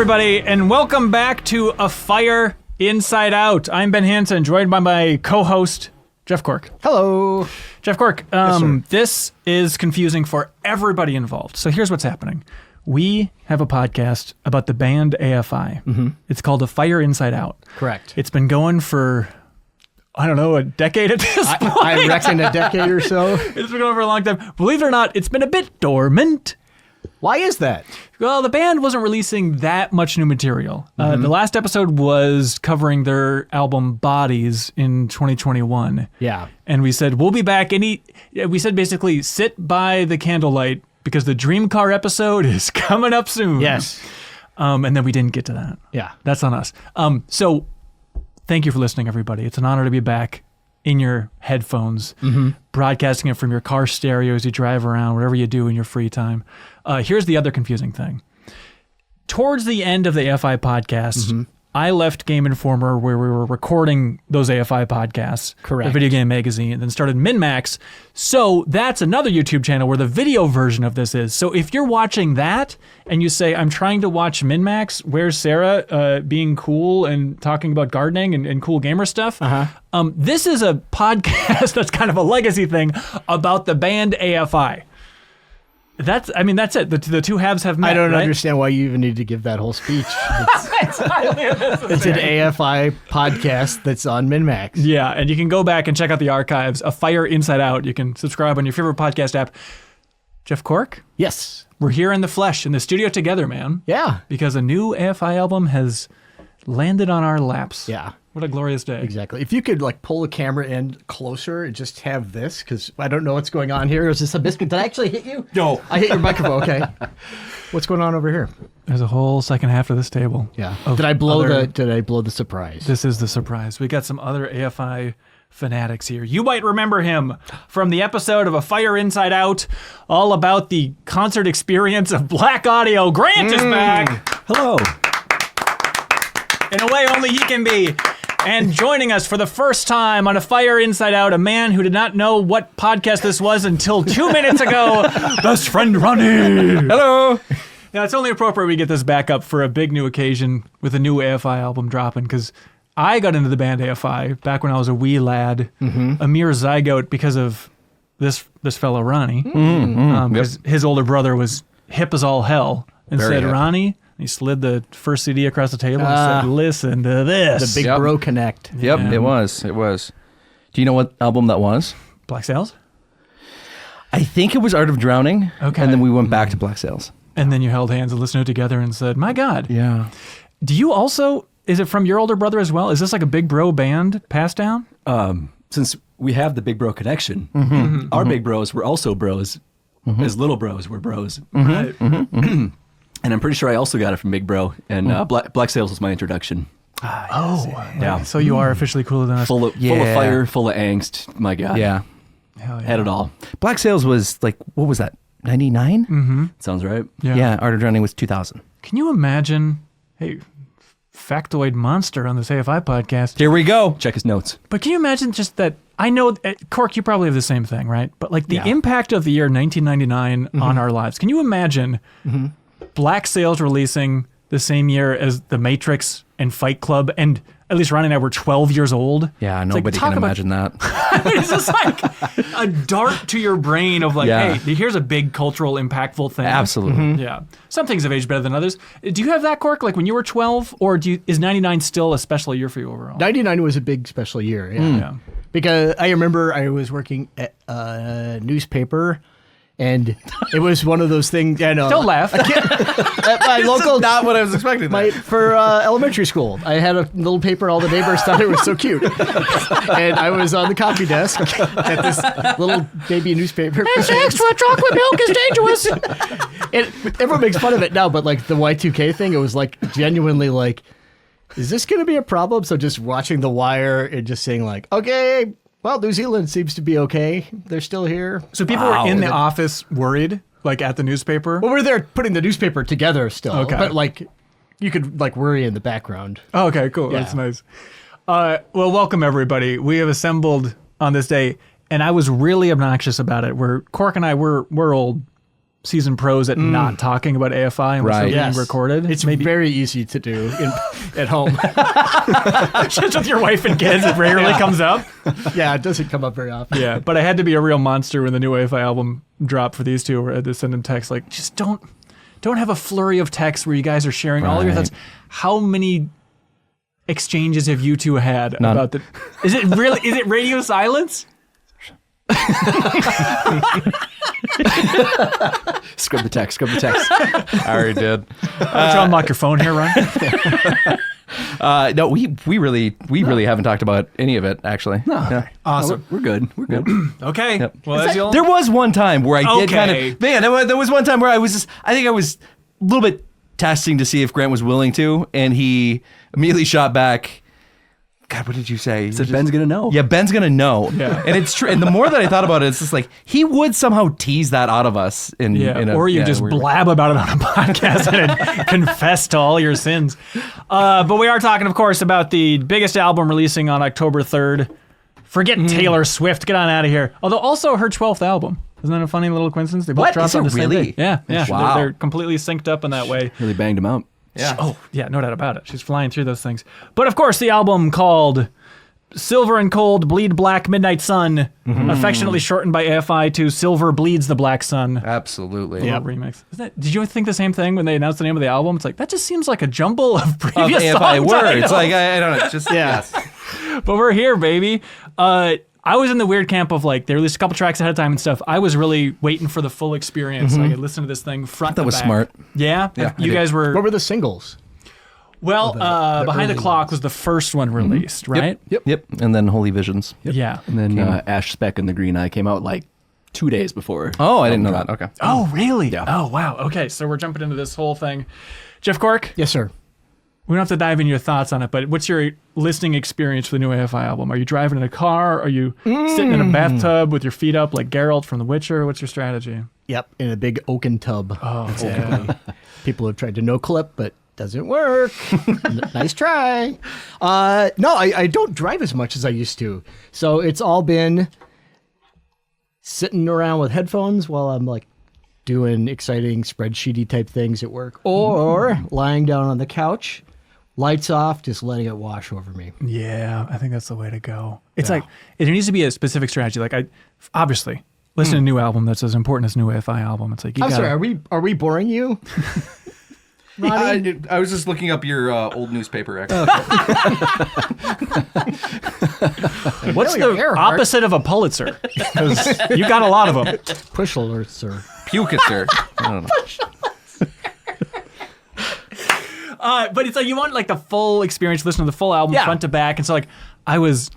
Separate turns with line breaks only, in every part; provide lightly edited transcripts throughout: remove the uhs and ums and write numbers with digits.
everybody, and welcome back to A Fire Inside Out. I'm Ben Hanson, joined by my co-host, Jeff Cork.
Hello.
Jeff Cork,
Yes,
this is confusing for everybody involved. So here's what's happening. We have a podcast about the band AFI. Mm-hmm. It's called A Fire Inside Out.
Correct.
It's been going for, I don't know, a decade at this point.
I reckon a decade or so.
It's been going for a long time. Believe it or not, it's been a bit dormant.
Why is that?
Well, the band wasn't releasing that much new material. The last episode was covering their album Bodies in 2021.
Yeah.
And we said, we'll be back. We said basically, sit by the candlelight because the Dream Car episode is coming up soon.
Yes.
And then we didn't get to that.
Yeah.
That's on us. So thank you for listening, everybody. It's an honor to be back in your headphones, broadcasting it from your car stereo as you drive around, whatever you do in your free time. Here's the other confusing thing. Towards the end of the AFI podcast, I left Game Informer where we were recording those AFI podcasts,
Correct.
the video game magazine, and then started MinnMax. So that's another YouTube channel where the video version of this is. So if you're watching that and you say, I'm trying to watch MinnMax, where's Sarah being cool and talking about gardening and cool gamer stuff? This is a podcast that's kind of a legacy thing about the band AFI. That's it. The two halves have met.
I don't
right?
understand why you even need to give that whole speech. It's an AFI podcast that's on MinnMax.
Yeah, and you can go back and check out the archives. A Fire Inside Out. You can subscribe on your favorite podcast app. Jeff Cork?
Yes.
We're here in the flesh, in the studio together, man.
Yeah.
Because a new AFI album has landed on our laps.
Yeah.
What a glorious day.
Exactly. If you could pull the camera in closer and just have this, because I don't know what's going on here. Is this a biscuit? Did I actually hit you?
No.
I hit your microphone. Okay. What's going on over here?
There's a whole second half of this table.
Yeah. Did I blow the surprise?
This is the surprise. We got some other AFI fanatics here. You might remember him from the episode of A Fire Inside Out, all about the concert experience of Black Audio. Grant is back.
Hello.
In a way only he can be. And joining us for the first time on A Fire Inside Out, a man who did not know what podcast this was until 2 minutes ago, best friend Ronnie.
Hello.
Now, it's only appropriate we get this back up for a big new occasion with a new AFI album dropping, because I got into the band AFI back when I was a wee lad, a mere zygote because of this fellow Ronnie, because his older brother was hip as all hell and
Very
said,
hip.
Ronnie, he slid the first CD across the table and said, listen to this.
The Big Bro Connect.
Yep,
Yeah.
it was. Do you know what album that was?
Black Sails?
I think it was Art of Drowning.
Okay.
And then we went back to Black Sails.
And then you held hands and listened to it together and said, my God.
Yeah.
Do you also, is it from your older brother as well? Is this like a Big Bro band passed down?
Since we have the Big Bro connection, our big bros were also bros, as little bros were bros.
Right.
And I'm pretty sure I also got it from Big Bro, and Black Sails was my introduction.
Yeah. So you are officially cooler than us.
Full of fire, full of angst. My God.
Yeah.
Hell yeah.
Had it all.
Black Sails was what was that? 99?
Sounds right.
Yeah. Art of Drowning was 2000.
Can you imagine, hey, factoid monster on this AFI podcast,
Here we go.
Check his notes.
but can you imagine just that, I know, Cork, you probably have the same thing, right? But like the impact of the year 1999 on our lives. Can you imagine Black Sails releasing the same year as The Matrix and Fight Club, and at least Ronnie and I were 12 years old?
Yeah,
It's like,
nobody
talk
can
about-
imagine that.
It's just like a dart to your brain of like,
Yeah.
hey, here's a big cultural impactful thing.
Absolutely.
Yeah. Some things have aged better than others. Do you have that, Cork, like when you were 12, or is 99 still a special year for you overall?
99 was a big special year. Yeah.
Yeah.
Because I remember I was working at a newspaper, and it was one of those things. I know.
Don't laugh.
At my local,
Not what I was expecting.
for elementary school, I had a little paper. All the neighbors thought it was so cute, and I was on the copy desk at this little baby newspaper.
It's extra chocolate milk is dangerous.
And everyone makes fun of it now, but like the Y2K thing, it was like genuinely like, is this going to be a problem? So just watching The Wire and just saying like, okay, well, New Zealand seems to be okay. They're still here.
So people were in the office worried, like at the newspaper?
Well, we're there putting the newspaper together still.
Okay.
But like, you could like worry in the background.
Oh, okay, cool.
Yeah.
That's nice. Well, welcome everybody. We have assembled on this day, and I was really obnoxious about it. Cork and I, we're old seasoned pros at not talking about AFI unless
Right.
they're being recorded.
It's very easy to do at home.
just with your wife and kids. It rarely comes up.
Yeah, it doesn't come up very often.
Yeah, but I had to be a real monster when the new AFI album dropped for these two. Where I had to send them texts like, just don't have a flurry of texts where you guys are sharing all your
Right.
thoughts. How many exchanges have you two had
None.
about the? Is it radio silence?
Scrub the text.
I already did.
Don't you unlock your phone here, Ron?
No, we really haven't talked about any of it actually. No. Yeah.
Awesome.
We're good.
Okay.
Yep.
Well, that's the
There was one time where I did kind
Okay.
of there was one time where I think I was a little bit testing to see if Grant was willing to, and he immediately shot back. God, what did you say?
So Ben's gonna know.
Yeah, Ben's gonna know.
Yeah.
And it's true. And the more that I thought about it, it's just like he would somehow tease that out of us.
or you just blab about it on a podcast and confess to all your sins. But we are talking, of course, about the biggest album releasing on October 3rd. Forget Taylor Swift. Get on out of here. Although also her 12th album. Isn't that a funny little coincidence? They both
What?
dropped
Is
on
it
the same
really?
day. Yeah.
Wow.
They're completely synced up in that way.
Really banged him out.
Yeah.
Oh, yeah, no doubt about it. She's flying through those things. But of course, the album called Silver and Cold Bleed Black Midnight Sun, affectionately shortened by AFI to Silver Bleeds the Black Sun.
Absolutely.
Little remix. Did you think the same thing when they announced the name of the album? It's like, that just seems like a jumble of previous
AFI
song
words.
titles.
Like I don't know. It's just yes.
But we're here, baby. I was in the weird camp of like, they released a couple tracks ahead of time and stuff. I was really waiting for the full experience. So I could listen to this thing front
That
to
was
back.
smart.
Yeah?
Yeah,
You
I
guys were...
What were the singles?
Well,
the
Behind the
early
Clock was the first one released, right?
Yep. And then Holy Visions.
Yeah.
And then Ash Speck and the Green Eye came out like 2 days before.
Oh, I didn't know that. Okay.
Oh, really?
Yeah.
Oh, wow. Okay, so we're jumping into this whole thing. Jeff Cork,
Yes, sir.
we don't have to dive into your thoughts on it, but what's your listening experience for the new AFI album? Are you driving in a car? Are you sitting in a bathtub with your feet up like Geralt from The Witcher? What's your strategy?
Yep, in a big oaken tub.
Oh, yeah.
People have tried to no clip, but doesn't work. Nice try. No, I don't drive as much as I used to. So it's all been sitting around with headphones while I'm like doing exciting spreadsheety type things at work, or lying down on the couch, lights off, just letting it wash over me.
Yeah, I think that's the way to go. It's like, it needs to be a specific strategy. Like, obviously, listen to a new album that's as important as a new AFI album. It's like, you
I'm
gotta,
sorry, are we boring you? Ronnie?
I was just looking up your old newspaper.
what's
Really,
the
Earhart.
opposite of a Pulitzer? Because you got a lot of them.
Push alerts, or
Pukitzer. I don't know.
But it's like you want like the full experience, listen to the full album front to back. And so like I was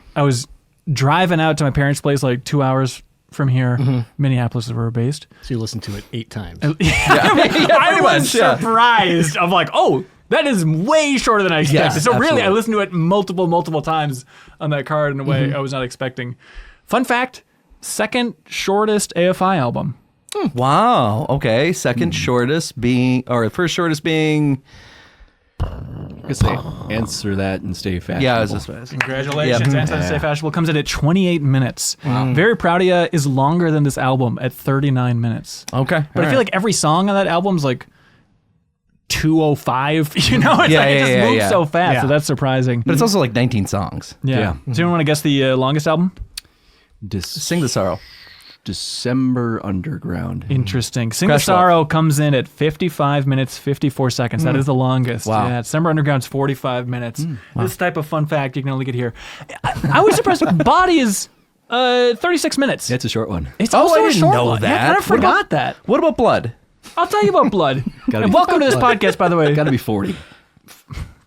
driving out to my parents' place like 2 hours from here, Minneapolis is where we're based.
so you listen to it 8 times.
I was
much, yeah.
surprised of like, oh, that is way shorter than I expected.
Yes,
so really, I
absolutely.
listened to it multiple times on that card in a way I was not expecting. Fun fact, second shortest AFI album.
Wow. Okay. Second shortest being, or first shortest being.
I guess they answer that and stay fashionable.
Yeah, I was just fast.
Congratulations.
Yeah.
Anti Stay Fashionable comes in at 28 minutes. Very Proud of Ya is longer than this album at 39 minutes.
Okay.
But I feel like every song on that album is like 2:05. You know, it's
Yeah,
like it just
yeah,
moves
yeah.
so fast.
Yeah.
So that's surprising.
But it's also like 19 songs.
yeah. Does anyone want to guess the longest album?
Sing the Sorrow.
December Underground.
Interesting. Sing the
Crash Love.
Sorrow comes in at 55 minutes, 54 seconds. That is the longest.
Wow.
Yeah, December Underground's 45 minutes. This type of fun fact you can only get here. I was surprised. Body is 36 minutes.
It's a short one.
It's
Oh,
also
I
a
didn't
short
know
one.
that.
Yeah, I kind of forgot that.
What about Blood?
I'll tell you about Blood.
Gotta
And
be-
welcome to this podcast, by the way.
Gotta be 40.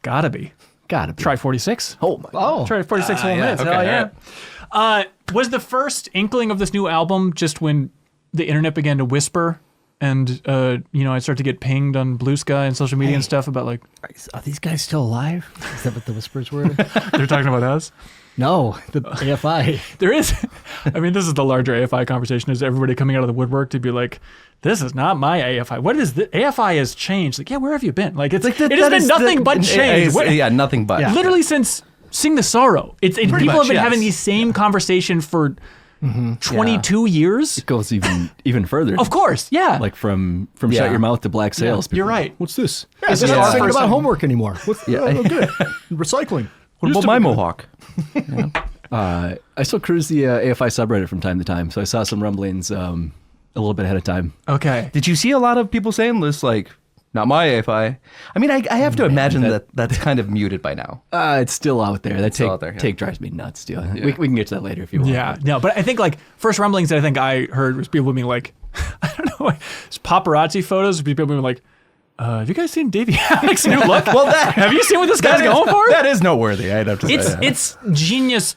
Gotta be.
Gotta be.
Try 46.
Oh my.
Oh,
Try 46 whole minutes.
okay,
Hell yeah.
all
Was the first inkling of this new album just when the internet began to whisper and, I started to get pinged on Blue Sky and social media and stuff about like,
are these guys still alive? Is that what the whispers were?
they're talking about us?
No, the AFI.
There is. I mean, this is the larger AFI conversation. Is everybody coming out of the woodwork to be like, this is not my AFI. What is this? AFI has changed. Like, yeah, where have you been? Like, it has been nothing but change.
Yeah, nothing but.
Yeah.
Literally since Sing the Sorrow. People have been having the same conversation for 22 years?
It goes even further.
Of course, yeah.
Like from Shut Your Mouth to Black Sails.
You're right.
What's this?
Yeah,
Is
just
this
not
our
thinking
first
about
time?
homework anymore.
Yeah.
Recycling.
What about my mohawk?
I still cruise the AFI subreddit from time to time, so I saw some rumblings a little bit ahead of time.
Okay.
Did you see a lot of people saying this, like, not my AFI? I mean, I have to imagine that's kind of muted by now.
It's still out there. That
still out there, yeah.
take drives me nuts, too. We can get to that later if you want.
Yeah, no, but I think like first rumblings that I think I heard was people being like, I don't know, it's paparazzi photos of people being like, have you guys seen Davey Havok's new look?
Well,
have you seen what this guy's going for?
That is noteworthy, I'd have to say.
It's genius.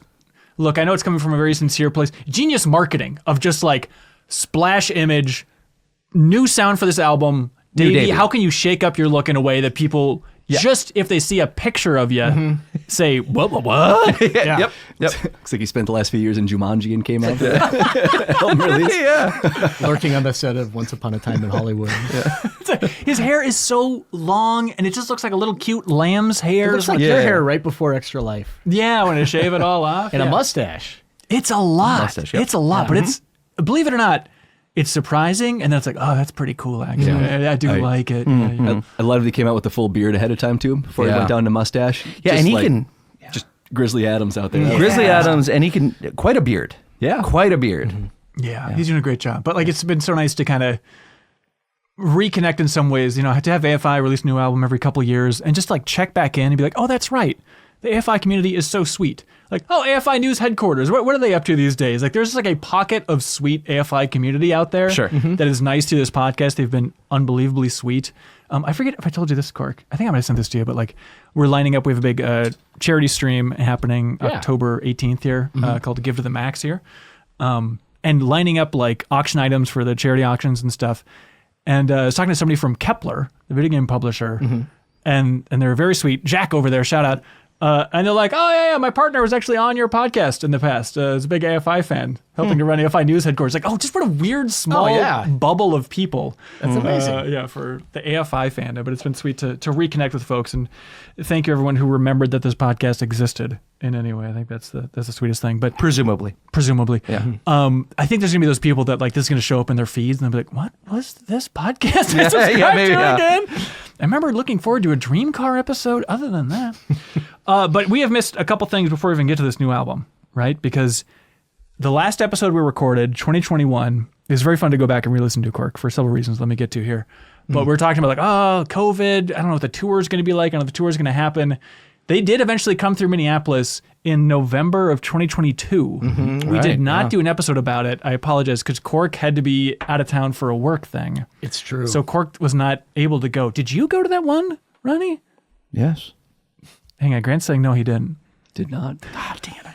Look, I know it's coming from a very sincere place. Genius marketing of just like splash image, new sound for this album. Davey, how can you shake up your look in a way that people just if they see a picture of you say what?
Yep.
Looks like he spent the last few years in Jumanji and came out there. Album release.
Yeah.
Lurking on the set of Once Upon a Time in Hollywood.
It's like, his hair is so long and it just looks like a little cute lamb's hair.
It looks like your hair right before Extra Life.
Yeah, when I shave it all off.
And a mustache.
It's a lot.
Mustache, yep.
It's a lot, but it's, believe it or not, it's surprising, and then it's like, oh, that's pretty cool, actually. I do like it.
I love that he came out with the full beard ahead of time, too, before he went down to mustache.
Yeah,
Just
and he
like,
can...
Just Grizzly Adams out there.
Grizzly Adams, and he can... Quite a beard.
Yeah.
Quite a beard.
Yeah, he's doing a great job. But like, it's been so nice to kind of reconnect in some ways, you know, to have AFI release a new album every couple of years and just like check back in and be like, oh, that's right. The AFI community is so sweet. Like, oh, AFI News headquarters. What are they up to these days? Like, there's just like a pocket of sweet AFI community out there that is nice to this podcast. They've been unbelievably sweet. I forget if I told you this, Cork. I think I might have sent this to you, but like, we're lining up. We have a big charity stream happening October 18th here called Give to the Max here. And lining up like auction items for the charity auctions and stuff. And I was talking to somebody from Kepler, the video game publisher, and they're very sweet. Jack over there, shout out. And they're like, oh, yeah, my partner was actually on your podcast in the past. He's a big AFI fan, helping to run AFI News headquarters. Like, oh, just what a weird, small bubble of people.
That's amazing.
Yeah, for the AFI fandom. But it's been sweet to reconnect with folks. And thank you, everyone who remembered that this podcast existed in any way. I think that's the sweetest thing. But
Presumably.
Yeah. I think there's going to be those people that like this is going to show up in their feeds and they'll be like, what was this podcast? I subscribed to again? I remember looking forward to a Dream Car episode. Other than that. But we have missed a couple things before we even get to this new album, right? Because the last episode we recorded, 2021, is very fun to go back and re-listen to, Cork, for several reasons let me get to here. But we're talking about like, oh, COVID, I don't know what the tour is going to be like. I don't know if the tour is going to happen. They did eventually come through Minneapolis in November of 2022. We did not do an episode about it. I apologize because Cork had to be out of town for a work thing.
It's true.
So Cork was not able to go. Did you go to that one, Ronnie?
Yes.
Hang on, Grant's saying no, he didn't.
Did not.
Ah, damn it.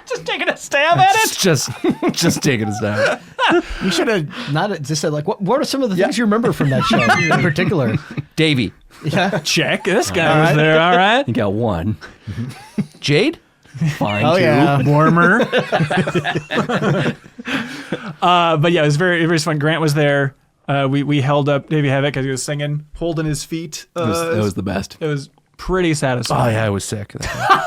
Just taking a stab at it?
Just taking a stab.
You should have not just said, like, what are some of the things you remember from that show in particular?
Davey.
Yeah.
Check. This guy was there. All right.
You got one.
Jade?
Fine,
Oh,
two.
yeah.
Warmer. But yeah, it was very, very fun. Grant was there. We held up Davey Havok as he was singing, holding his feet.
That was the best.
It was pretty
Oh,
satisfying.
yeah, I was sick.
Yeah,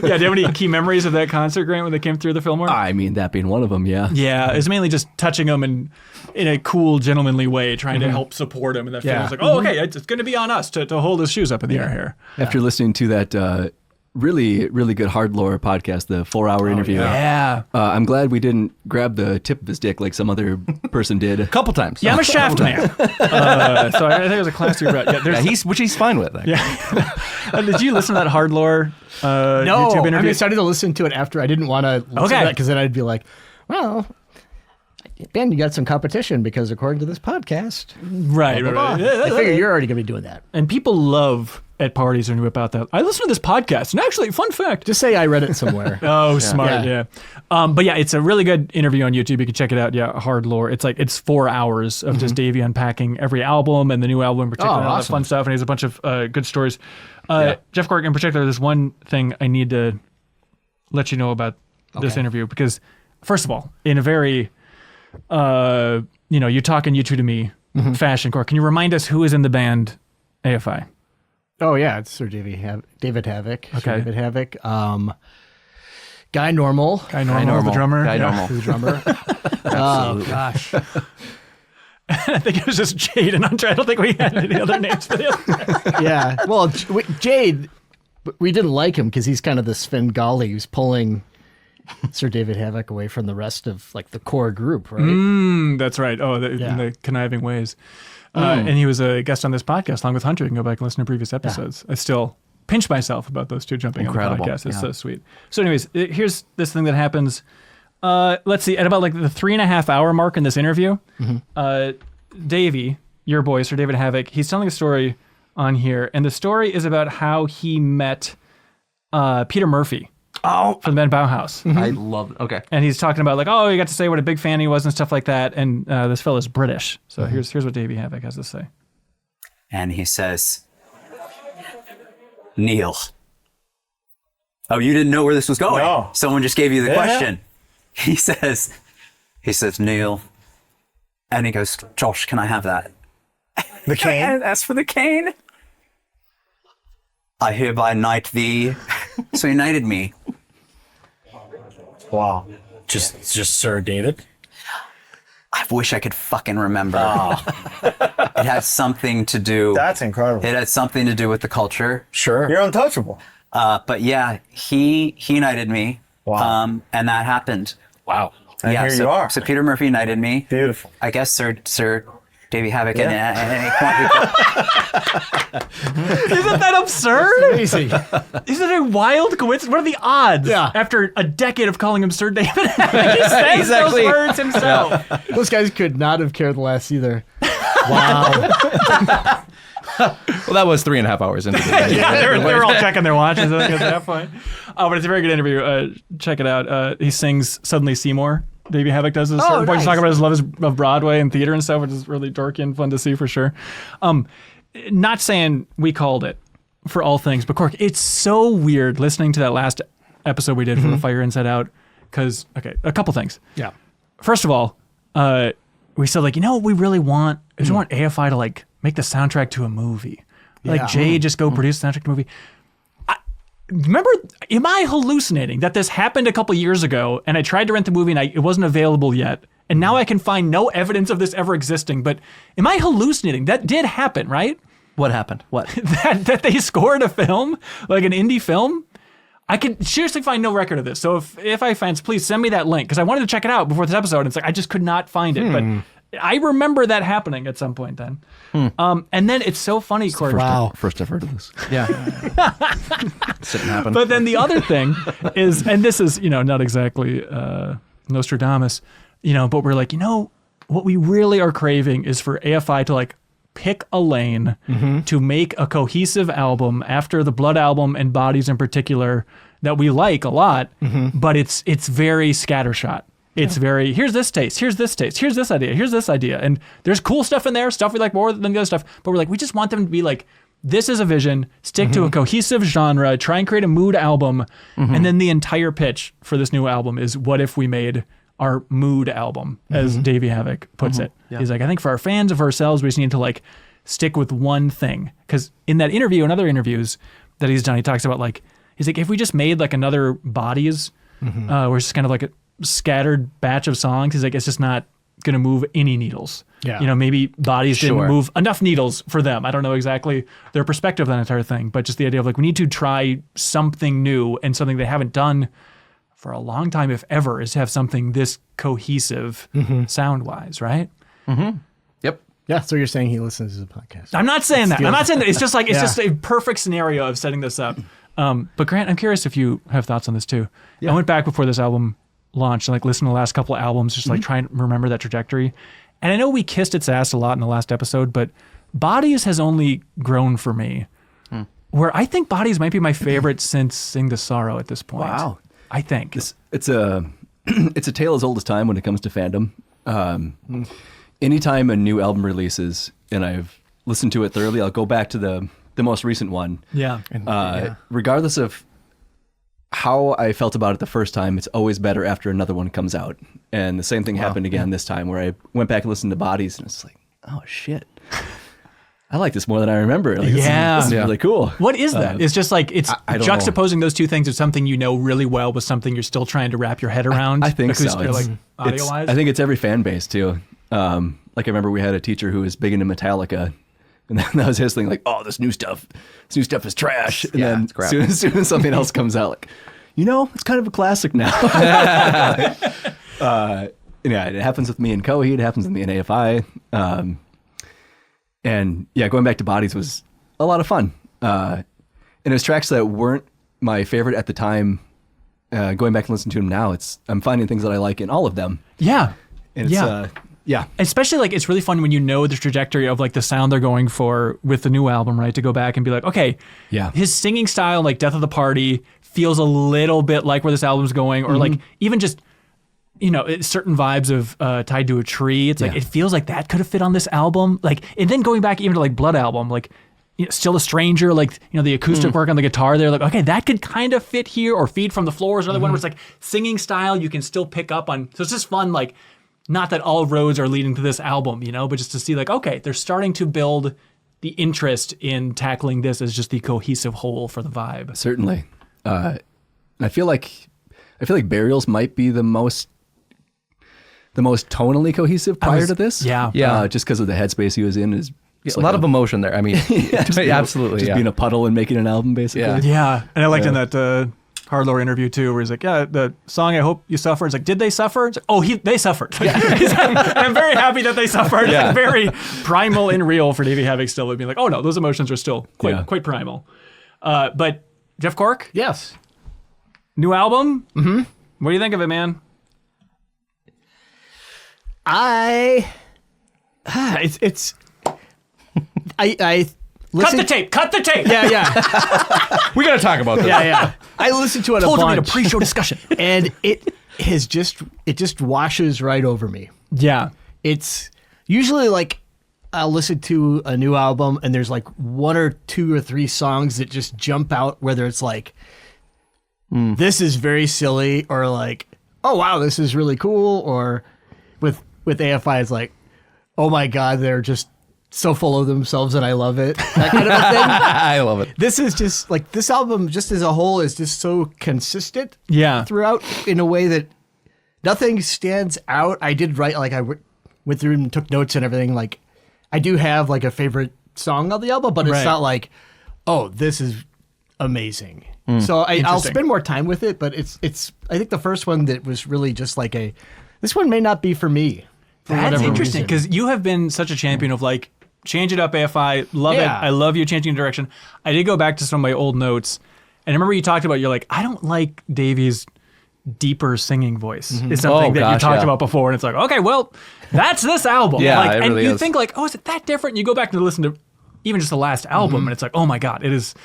do you have any key memories of that concert, Grant, when they came through the Fillmore?
I mean, that being one of them, yeah.
Yeah, it was mainly just touching him and in a cool, gentlemanly way, trying to help support him. And that feeling was like, oh, okay, it's going to be on us to hold his shoes up in the air here.
After listening to that really, really good Hard Lore podcast, the 4-hour interview,
Yeah.
I'm glad we didn't grab the tip of his dick like some other person did.
A couple times.
Yeah, I'm a shaft man. So I think it was a classy route. Yeah, there's
Which he's fine with. Actually.
Yeah. Did you listen to that Hard Lore
No,
YouTube interview?
I started to listen to it after I didn't want to listen to that because then I'd be like, well, Ben, you got some competition because according to this podcast,
Right.
I figure you're already going to be doing that.
And people love at parties when you whip out that. I listen to this podcast, and actually, fun fact.
Just say I read it somewhere.
Oh, smart,
Yeah.
But yeah, it's a really good interview on YouTube. You can check it out. Yeah, Hard Lore. It's 4 hours of just Davey unpacking every album and the new album in particular, and all that
awesome.
fun stuff. And he has a bunch of good stories. Jeff Cork in particular, there's one thing I need to let you know about this interview because, first of all, in a very, you're talking you two to me fashion, Cork. Can you remind us who is in the band AFI?
Oh yeah, it's Sir David Havok.
Okay.
Sir David Havok. Guy Normal.
Guy Normal, the drummer.
Guy
Yeah.
Normal.
The drummer. Oh, gosh.
I think it was just Jade and Andre. I don't think we had any other names for the other.
Yeah. Well, Jade, we didn't like him because he's kind of the Svengali who's pulling Sir David Havok away from the rest of like the core group, right?
That's right. Oh, in
Yeah.
the conniving ways. And he was a guest on this podcast along with Hunter. You can go back and listen to previous episodes. I still pinch myself about those two jumping
Incredible.
on the podcast. It's so sweet. So anyways, here's this thing that happens. Let's see, at about like the 3.5 hour mark in this interview, Davey, your boy, Sir David Havok, he's telling a story on here. And the story is about how he met Peter Murphy. From the band Bauhaus.
I love it. Okay.
And he's talking about like, oh, he got to say what a big fan he was and stuff like that. And this fellow's British. So here's what Davey Havok has to say.
And he says, Neil. Oh, you didn't know where this was going?
No.
Someone just gave you the question. He says, Neil. And he goes, Josh, can I have that?
The cane?
And that's for the cane. I hereby knight thee. So he knighted me.
Wow. Just Sir David?
I wish I could fucking remember. It had something to do.
That's incredible.
It had something to do with the culture.
Sure. You're untouchable.
But yeah, he knighted me.
Wow.
And that happened.
Wow. And
Yeah,
here
so,
you are.
So Peter Murphy knighted me.
Beautiful.
I guess Sir Davey Havok
Isn't that absurd?
Crazy.
Isn't it a wild coincidence? What are the odds?
Yeah.
After a decade of calling him Sir David Havok, he says
Exactly.
those words himself.
Those guys could not have cared less either. Wow.
Well, that was 3.5 hours into the
Yeah, they were all checking their watches I think, at that point. Oh, but it's a very good interview. Check it out. He sings Suddenly Seymour. Davey Havok does this.
Oh,
He's
nice.
talking about his love of Broadway and theater and stuff, which is really dorky and fun to see for sure. Not saying we called it for all things, but Cork, it's so weird listening to that last episode we did for The Fire Inside Out. Because, okay, a couple things.
Yeah.
First of all, we said like, you know what we really want? We just want AFI to like make the soundtrack to a movie. Like
Yeah.
Jay just go produce the soundtrack to a movie. Remember, am I hallucinating that this happened a couple years ago and I tried to rent the movie and it wasn't available yet? And now I can find no evidence of this ever existing. But am I hallucinating? That did happen, right?
What happened? What?
that they scored a film, like an indie film? I can seriously find no record of this. So if I fans, please send me that link because I wanted to check it out before this episode. And it's like I just could not find it. But I remember that happening at some point then. And then it's so funny, Corey.
Wow.
First I've heard of this.
Yeah. This didn't happen.
But then the other thing is, and this is, not exactly Nostradamus, but we're like, what we really are craving is for AFI to like pick a lane to make a cohesive album after the Blood album and Bodies in particular that we like a lot, but it's very scattershot. It's very, here's this taste, here's this taste, here's this idea. And there's cool stuff in there, stuff we like more than the other stuff, but we're like, we just want them to be like, this is a vision, stick to a cohesive genre, try and create a mood album. And then the entire pitch for this new album is what if we made our mood album, as Davey Havok puts it. He's like, I think for our fans and for ourselves, we just need to like stick with one thing. Because in that interview and other interviews that he's done, he talks about like, he's like, if we just made like another Bodies, where it's just kind of like a scattered batch of songs, he's like, it's just not going to move any needles.
Yeah.
Maybe Bodies didn't
Sure.
move enough needles for them. I don't know exactly their perspective on that entire thing, but just the idea of like, we need to try something new and something they haven't done for a long time, if ever, is to have something this cohesive sound-wise, right?
Yep.
Yeah. So you're saying he listens to the podcast?
I'm not saying that. I'm not saying that. It's just like, it's
Yeah.
just a perfect scenario of setting this up. But Grant, I'm curious if you have thoughts on this too. I went back before this album launched and like listened to the last couple of albums, just like trying to remember that trajectory. And I know we kissed its ass a lot in the last episode, but Bodies has only grown for me. Where I think Bodies might be my favorite since Sing the Sorrow at this point.
Wow.
I think.
It's a it's a tale as old as time when it comes to fandom. Anytime a new album releases and I've listened to it thoroughly, I'll go back to the most recent one.
Yeah.
Regardless of how I felt about it the first time, it's always better after another one comes out. And the same thing happened again this time where I went back and listened to Bodies and it's like, oh shit. I like this more than I remember. Like,
Yeah.
this is really cool.
What is that? It's just like it's
I don't
juxtaposing those two things with something you know really well with something you're still trying to wrap your head around.
I think so.
Like audio
It's-
wise.
I think it's every fan base too. Like I remember we had a teacher who was big into Metallica, and that was his thing. Like, oh, this new stuff is trash. And
Yeah,
then
it's crap.
as soon as something else comes out, like, it's kind of a classic now. Yeah, it happens with me and Coheed. It happens with me and AFI. And yeah, going back to Bodies was a lot of fun. And it was tracks that weren't my favorite at the time. Going back and listening to them now, I'm finding things that I like in all of them.
yeah.
And it's,
Yeah.
yeah.
Especially like it's really fun when you know the trajectory of like the sound they're going for with the new album, right? To go back and be like, okay,
Yeah.
his singing style, like Death of the Party, feels a little bit like where this album's going, or like even just certain vibes of Tied to a Tree. It's like
Yeah.
it feels like that could have fit on this album. Like, and then going back even to like Blood Album, like Still a Stranger, like the acoustic work on the guitar there, like okay, that could kind of fit here, or Feed from the Floor is another one where it's like singing style you can still pick up on. So it's just fun, like not that all roads are leading to this album, but just to see like okay, they're starting to build the interest in tackling this as just the cohesive whole for the vibe.
Certainly. And I feel like Burials might be the most tonally cohesive prior to this.
Yeah.
Just because of the headspace he was in is
A lot of emotion there. I mean, absolutely.
Just being a puddle and making an album, basically.
Yeah.
Yeah, and I liked in that Hardlore interview too, where he's like, "Yeah, the song I Hope You Suffer." It's like, "Did they suffer?" It's like, "Oh, they suffered." I'm very happy that they suffered.
Yeah.
Very primal and real for Davey Havok still would be like, "Oh no, those emotions are still
Yeah.
quite primal." But Jeff Cork,
Yes.
new album. Mm-hmm. What do you think of it, man?
It's I
Cut
listen.
the tape. Cut the tape.
Yeah.
We got to talk about this.
Yeah. I listened to it
Told
a
you we had a
bunch,
pre-show discussion.
and it just washes right over me.
Yeah.
It's usually like I'll listen to a new album and there's like one or two or three songs that just jump out, whether it's like this is very silly, or like, oh wow, this is really cool, or with AFI it's like, oh my god, they're just so full of themselves and I love it. That kind of a thing.
I love it.
This is just like, this album just as a whole is just so consistent
Yeah.
throughout in a way that nothing stands out. I did write, like I went through and took notes and everything. Like I do have like a favorite song of the album, but it's
Right.
not like, oh, this is amazing. So I'll
Interesting.
spend more time with it, but it's I think the first one that was really just like this one may not be for me. for
That's
whatever
interesting
reason.
because you have been such a champion of like, change it up, AFI. Love it.
Yeah.
I love you changing direction. I did go back to some of my old notes, and I remember you talked about, you're like, I don't like Davey's deeper singing voice. It's something
Oh,
that you
gosh,
talked
yeah.
about before, and it's like, okay, well, that's this album.
Yeah,
like,
it
and
really
you
is.
think like, oh, is it that different? And you go back and listen to even just the last album, and it's like, oh my god, it is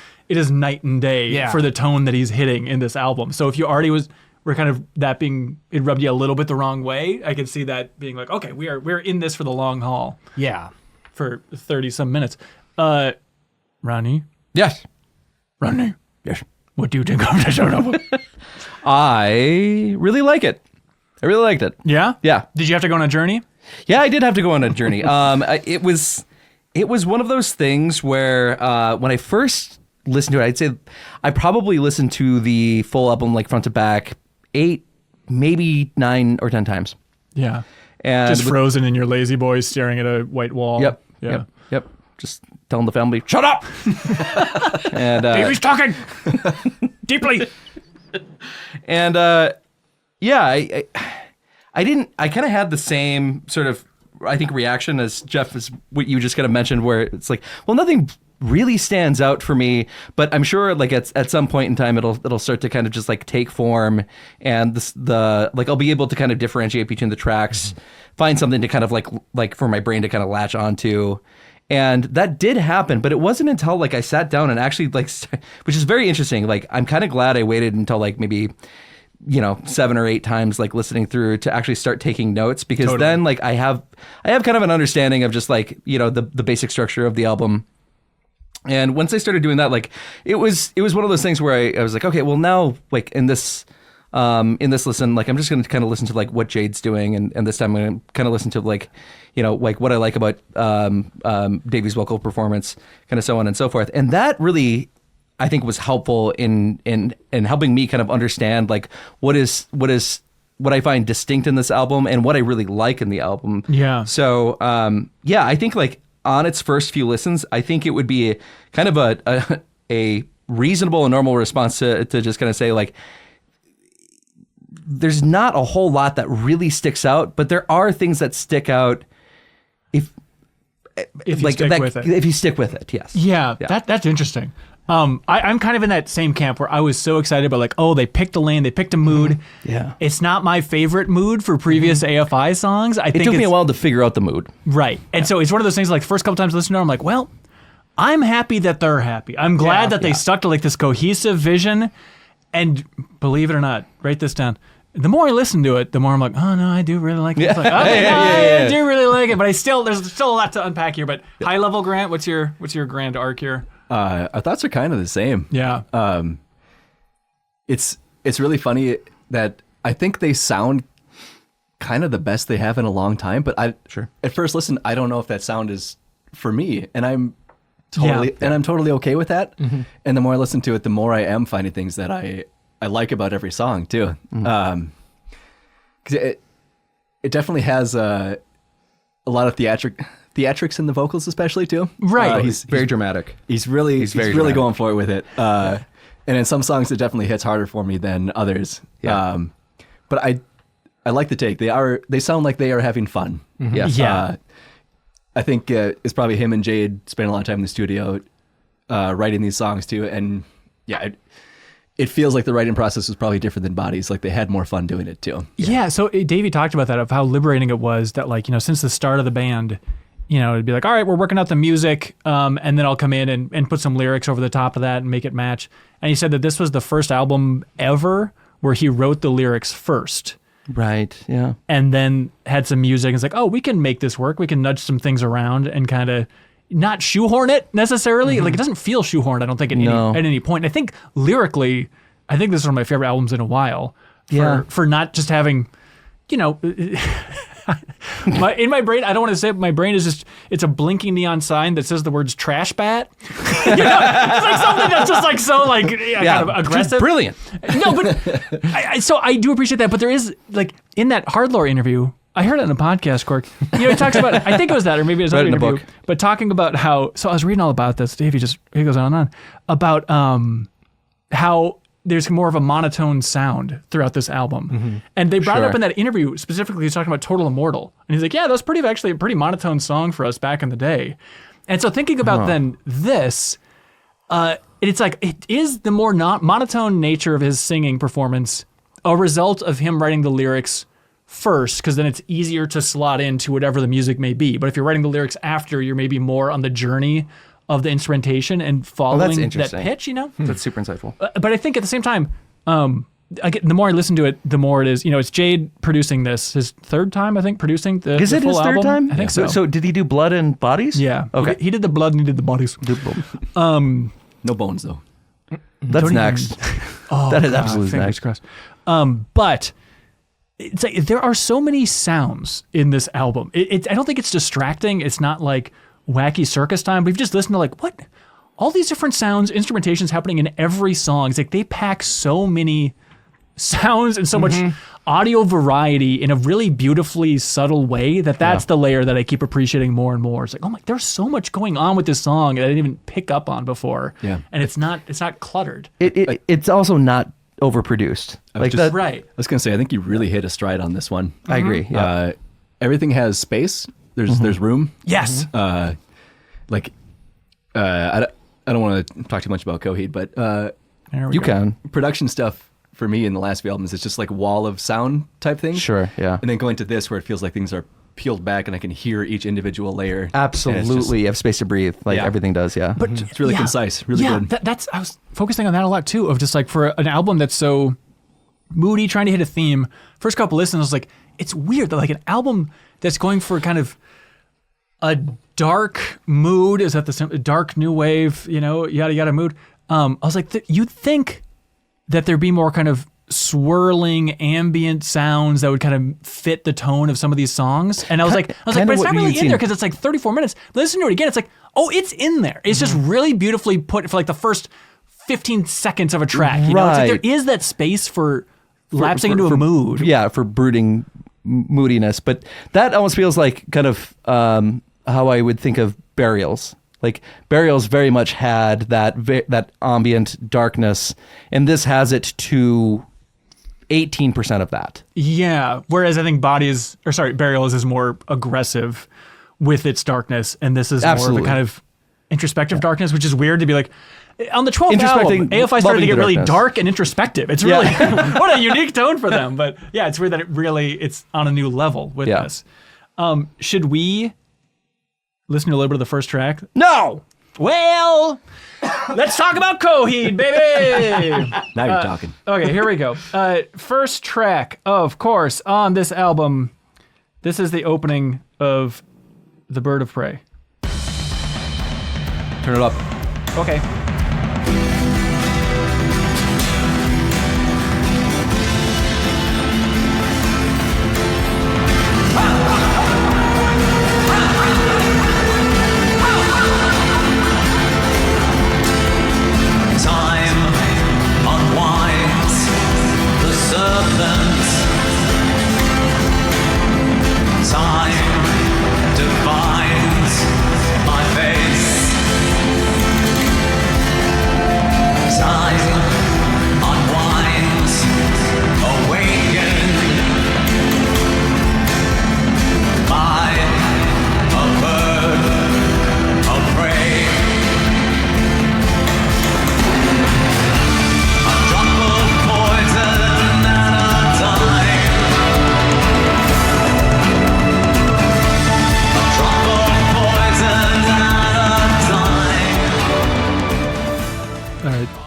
night and day
Yeah.
for the tone that he's hitting in this album. So if you already were kind of that being, it rubbed you a little bit the wrong way, I could see that being like, okay, we're in this for the long haul
Yeah.
for 30 some minutes. Ronnie,
Yes.
Ronnie,
Yes.
what do you think of this album?
I really like it. I really liked it.
Yeah?
Yeah.
Did you have to go on a journey?
Yeah, I did have to go on a journey. It was one of those things where when I first listened to it, I'd say I probably listened to the full album like front to back 8, maybe 9 or 10 times.
Yeah.
And
Just
with-
frozen in your lazy boy staring at a white wall.
Yep.
Yeah.
Yep. Just telling the family, shut up. And
Davey's talking deeply.
and yeah, I kind of had the same sort of, I think, reaction as Jeff, is what you just kind of mentioned, where it's like, well, nothing really stands out for me, but I'm sure like at some point in time it'll start to kind of just like take form, and like I'll be able to kind of differentiate between the tracks, find something to kind of like for my brain to kind of latch onto. And that did happen, but it wasn't until like I sat down and actually like, which is very interesting. Like I'm kind of glad I waited until like maybe 7 or 8 times like listening through to actually start taking notes, because
Totally.
then like I have kind of an understanding of just like the basic structure of the album. And once I started doing that, like it was one of those things where I was like, okay, well now like in this in this listen, like I'm just going to kind of listen to like what Jade's doing, and this time I'm going to kind of listen to like, like what I like about Davey's vocal performance, kind of so on and so forth. And that really, I think, was helpful in helping me kind of understand like what I find distinct in this album and what I really like in the album.
Yeah.
So I think like on its first few listens, I think it would be kind of a reasonable and normal response to just kind of say like, there's not a whole lot that really sticks out, but there are things that stick out if
you stick with it.
If you stick with it, yes.
Yeah. That's interesting. I'm kind of in that same camp where I was so excited about like, oh, they picked a lane, they picked a mood.
Yeah.
It's not my favorite mood for previous AFI songs. I think
It took me a while to figure out the mood.
Right. And so it's one of those things like the first couple times I listen to it, I'm like, well, I'm happy that they're happy. I'm glad that they stuck to like this cohesive vision. And believe it or not, write this down. The more I listen to it, the more I'm like, oh no, I do really like it. It's like, I do really like it, but there's still a lot to unpack here. But high level, Grant, what's your grand arc here?
Our thoughts are kind of the same.
Yeah.
It's really funny that I think they sound kind of the best they have in a long time, but at first listen, I don't know if that sound is for me, and I'm totally okay with that. Mm-hmm. And the more I listen to it, the more I am finding things that I like about every song too. Mm-hmm. 'Cause it definitely has a lot of theatrics in the vocals, especially too.
Right.
He's very dramatic.
He's really
dramatic.
going for it with it. And in some songs, it definitely hits harder for me than others.
Yeah.
But I like the take. They sound like they are having fun.
Mm-hmm. Yes.
Yeah.
I think it's probably him and Jade spent a lot of time in the studio writing these songs too. And yeah, it feels like the writing process was probably different than Bodies. Like they had more fun doing it too.
Yeah. So Davey talked about that, of how liberating it was that like, since the start of the band, it'd be like, all right, we're working out the music, and then I'll come in and put some lyrics over the top of that and make it match. And he said that this was the first album ever where he wrote the lyrics first.
Right, yeah.
And then had some music and it's like, oh, we can make this work. We can nudge some things around and kind of not shoehorn it necessarily. Mm-hmm. Like it doesn't feel shoehorned, I don't think, at any point. I think lyrically, this is one of my favorite albums in a while. For not just having, in my brain, I don't want to say it, but my brain is just, it's a blinking neon sign that says the words trash bat. It's like something that's just like so like kind of aggressive.
Brilliant.
No, but so I do appreciate that. But there is like in that Hardlore interview, I heard it in a podcast, Cork. He talks about, I think it was that, or maybe it was another interview, but talking about how, so I was reading all about this. Davey he goes on and on about how there's more of a monotone sound throughout this album. Mm-hmm. And they brought it up in that interview, specifically, he's talking about Total Immortal. And he's like, yeah, that was actually a pretty monotone song for us back in the day. And so thinking about then this, it's like, it is the more monotone nature of his singing performance a result of him writing the lyrics first, because then it's easier to slot into whatever the music may be. But if you're writing the lyrics after, you're maybe more on the journey of the instrumentation and following that pitch,
That's super insightful.
But I think at the same time, the more I listen to it, the more it is, it's Jade producing this, his third time, I think, producing the
Is it
full
his third
album.
time?
I think so.
So did he do Blood and Bodies?
Yeah.
Okay.
He did the Blood and he did the Bodies.
No bones though.
That's next. That is absolutely
fingers
next.
crossed. But it's like there are so many sounds in this album. I don't think it's distracting. It's not like wacky circus time. We've just listened to like, what? All these different sounds, instrumentations happening in every song. It's like they pack so many sounds and so much audio variety in a really beautifully subtle way that's the layer that I keep appreciating more and more. It's like, oh my, there's so much going on with this song that I didn't even pick up on before. Yeah. And it's not cluttered.
It's also not overproduced.
Right.
I was going to say, I think you really hit a stride on this one.
I agree. Yeah.
Everything has space. There's room.
Yes.
I don't want to talk too much about Coheed, but
you can.
Production stuff for me in the last few albums is just like wall of sound type thing.
Sure, yeah.
And then going to this where it feels like things are peeled back and I can hear each individual layer.
Absolutely, you have space to breathe, like everything does. Yeah,
but
it's really concise, really good.
That's I was focusing on that a lot too. Of just like for an album that's so moody, trying to hit a theme. First couple listens, I was like, it's weird that like an album that's going for kind of a dark mood, is that the dark new wave, yada yada mood. I was like, you'd think that there'd be more kind of swirling ambient sounds that would kind of fit the tone of some of these songs. And I was like, but it's not really in there because it's like 34 minutes. Listen to it again. It's like, oh, it's in there. It's just really beautifully put for like the first 15 seconds of a track. You know, it's like there is that space for lapsing into a mood.
Yeah, for brooding moodiness. But that almost feels like kind of how I would think of Burials. Like Burials very much had that ambient darkness, and this has it to 18% of that.
Yeah, whereas I think Burials is more aggressive with its darkness, and this is more of a kind of introspective darkness, which is weird to be like, on the 12th album, AFI started to get really dark and introspective. It's really, what a unique tone for them. But yeah, it's weird that it's on a new level with this. Should we listen to a little bit of the first track?
No!
Well, let's talk about Coheed, baby!
Now you're talking.
Okay, here we go. First track, of course, on this album. This is the opening of The Bird of Prey.
Turn it up.
Okay.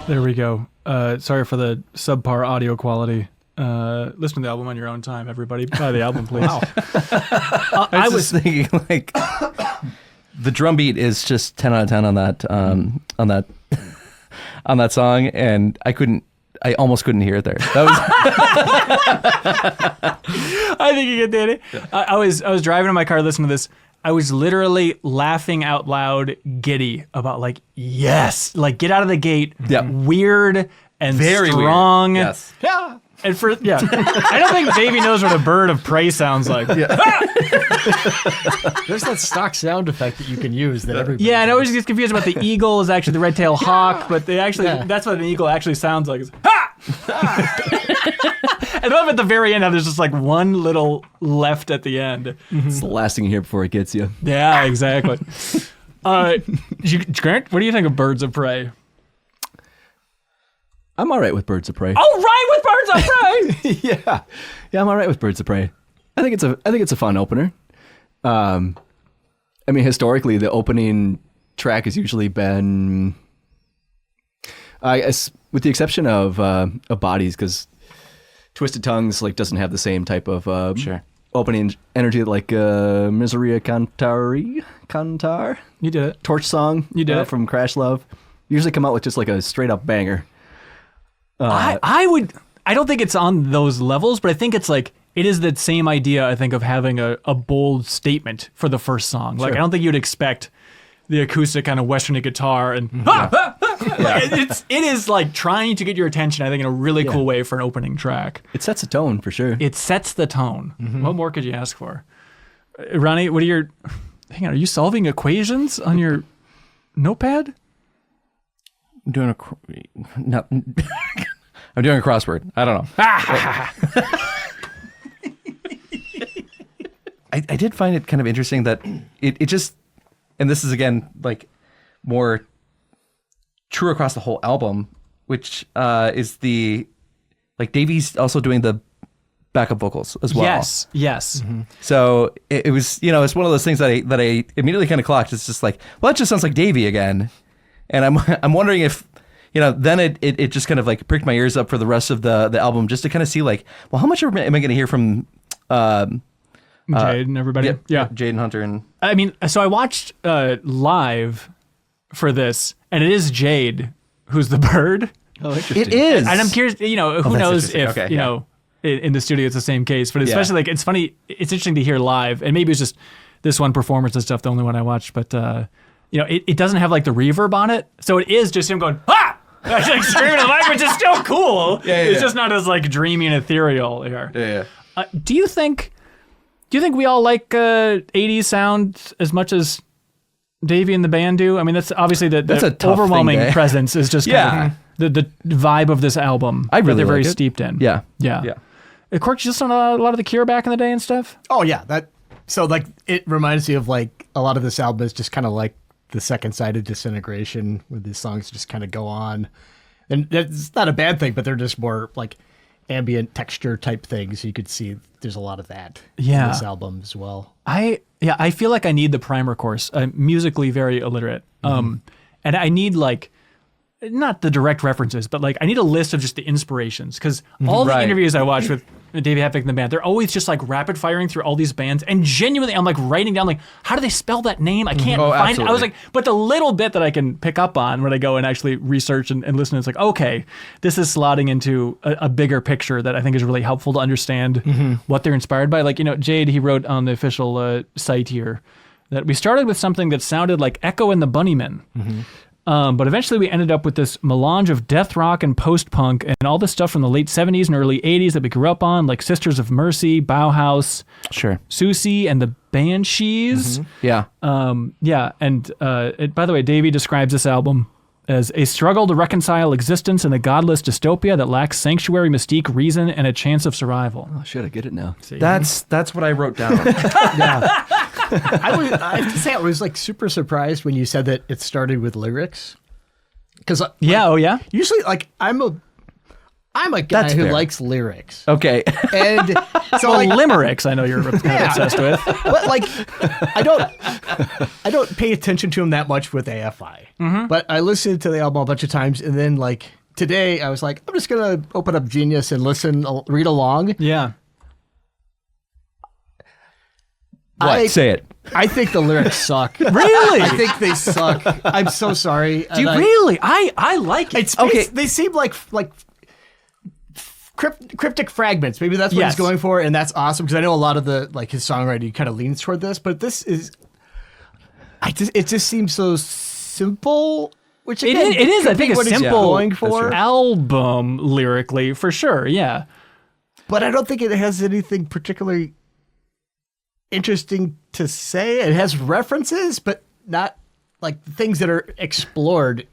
There we go. Sorry for the subpar audio quality. Listen to the album on your own time, everybody. Buy the album, please. Wow.
I was thinking, like, the drum beat is just 10 out of 10 on that on that song, and I almost couldn't hear it there. That was
I think you get Danny. I was driving in my car listening to this. I was literally laughing out loud, giddy about like, yes, like get out of the gate, weird and
very
strong.
Weird. Yes.
Yeah. And I don't think Davey knows what a bird of prey sounds like.
There's that stock sound effect that you can use that everybody.
Yeah, and I always get confused about the eagle is actually the red-tailed hawk, but that's what an eagle actually sounds like. It's, I love at the very end how there's just like one little left at the end.
It's the last thing you hear before it gets you.
Yeah, exactly. Grant, what do you think of Birds of Prey?
I'm all right with Birds of Prey.
All right with Birds of Prey.
yeah, I'm all right with Birds of Prey. I think it's a fun opener. I mean, historically, the opening track has usually been, I guess, with the exception of Bodies, because Twisted Tongues like doesn't have the same type of opening energy like Miseria Cantar.
You did it.
Torch Song.
You did it
from Crash Love. Usually come out with just like a straight up banger.
I don't think it's on those levels, but I think it's like, it is that same idea, I think, of having a bold statement for the first song. Like, I don't think you'd expect the acoustic kind of westerny guitar and it is like trying to get your attention, I think, in a really cool way for an opening track.
It sets a tone for sure.
It sets the tone. What more could you ask for? Ronnie, hang on, are you solving equations on your notepad?
I'm doing I'm doing a crossword. I don't know. I did find it kind of interesting that it just, and this is again like more true across the whole album, which is the, like, Davey's also doing the backup vocals as well.
Yes. Mm-hmm.
So it was, it's one of those things that I immediately kind of clocked. It's just like, well, that just sounds like Davey again. And I'm wondering if, then it just kind of like pricked my ears up for the rest of the album, just to kind of see like, well, how much am I going to hear from
Jade and everybody? Yeah.
Jade and Hunter. And
I mean, so I watched live for this, and it is Jade who's the bird.
Oh, interesting.
It is.
And I'm curious, who
that's
knows
interesting.
if,
Okay, yeah.
in the studio it's the same case, but especially like, it's funny, it's interesting to hear live, and maybe it's just this one performance and stuff, the only one I watched, but, it doesn't have like the reverb on it, so it is just him going, ah! Like screaming at the mic, which is still cool. It's just not as like dreamy and ethereal here.
Yeah.
Do you think we all like 80s sound as much as Davey and the band do? I mean, that's obviously
That's a
the
tough
overwhelming
thing to-
presence is just kind of the vibe of this album.
I
that
really
they're very
like it.
steeped in.
Yeah.
Yeah. Cork, you just on a lot of the Cure back in the day and stuff?
Oh yeah, so like it reminds me of like a lot of this album is just kind of like the second side of Disintegration, where these songs just kind of go on, and it's not a bad thing, but they're just more like ambient texture type things. You could see there's a lot of that in this album as well.
I feel like I need the primer course. I'm musically very illiterate. And I need like, not the direct references, but like I need a list of just the inspirations, because all the interviews I watch with Davey Havok and the band, they're always just like rapid firing through all these bands, and genuinely I'm like writing down like, how do they spell that name? I can't find it. I was like, but the little bit that I can pick up on when I go and actually research and listen, it's like, okay, this is slotting into a bigger picture that I think is really helpful to understand what they're inspired by. Like, Jade, he wrote on the official site here that we started with something that sounded like Echo and the Bunnymen. But eventually we ended up with this melange of death rock and post-punk and all this stuff from the late 70s and early 80s that we grew up on, like Sisters of Mercy, Bauhaus, Susie and the Banshees.
Yeah.
And by the way, Davey describes this album as a struggle to reconcile existence in a godless dystopia that lacks sanctuary, mystique, reason, and a chance of survival.
Oh, shit, I get it now.
That's what I wrote down.
I have to say, I was like super surprised when you said that it started with lyrics. Because usually, like I'm a guy
That's
who
fair.
likes lyrics,
Okay.
and so
Well,
like,
limericks, I know you're kind of obsessed with.
but like I don't pay attention to him that much with AFI. But I listened to the album a bunch of times, and then like today I was like, I'm just gonna open up Genius and read along.
Yeah.
Say it.
I think the lyrics suck.
Really?
I think they suck. I'm so sorry.
Do you really? I like it.
It's okay. They seem like cryptic fragments. Maybe that's what
Yes.
he's going for, and that's awesome because I know a lot of the like his songwriting kind of leans toward this, but this is, it just seems so simple. Which again,
It is. I think a
what he's
simple
going for,
album lyrically for sure. Yeah.
but I don't think it has anything particularly interesting to say. It has references, but not like things that are explored.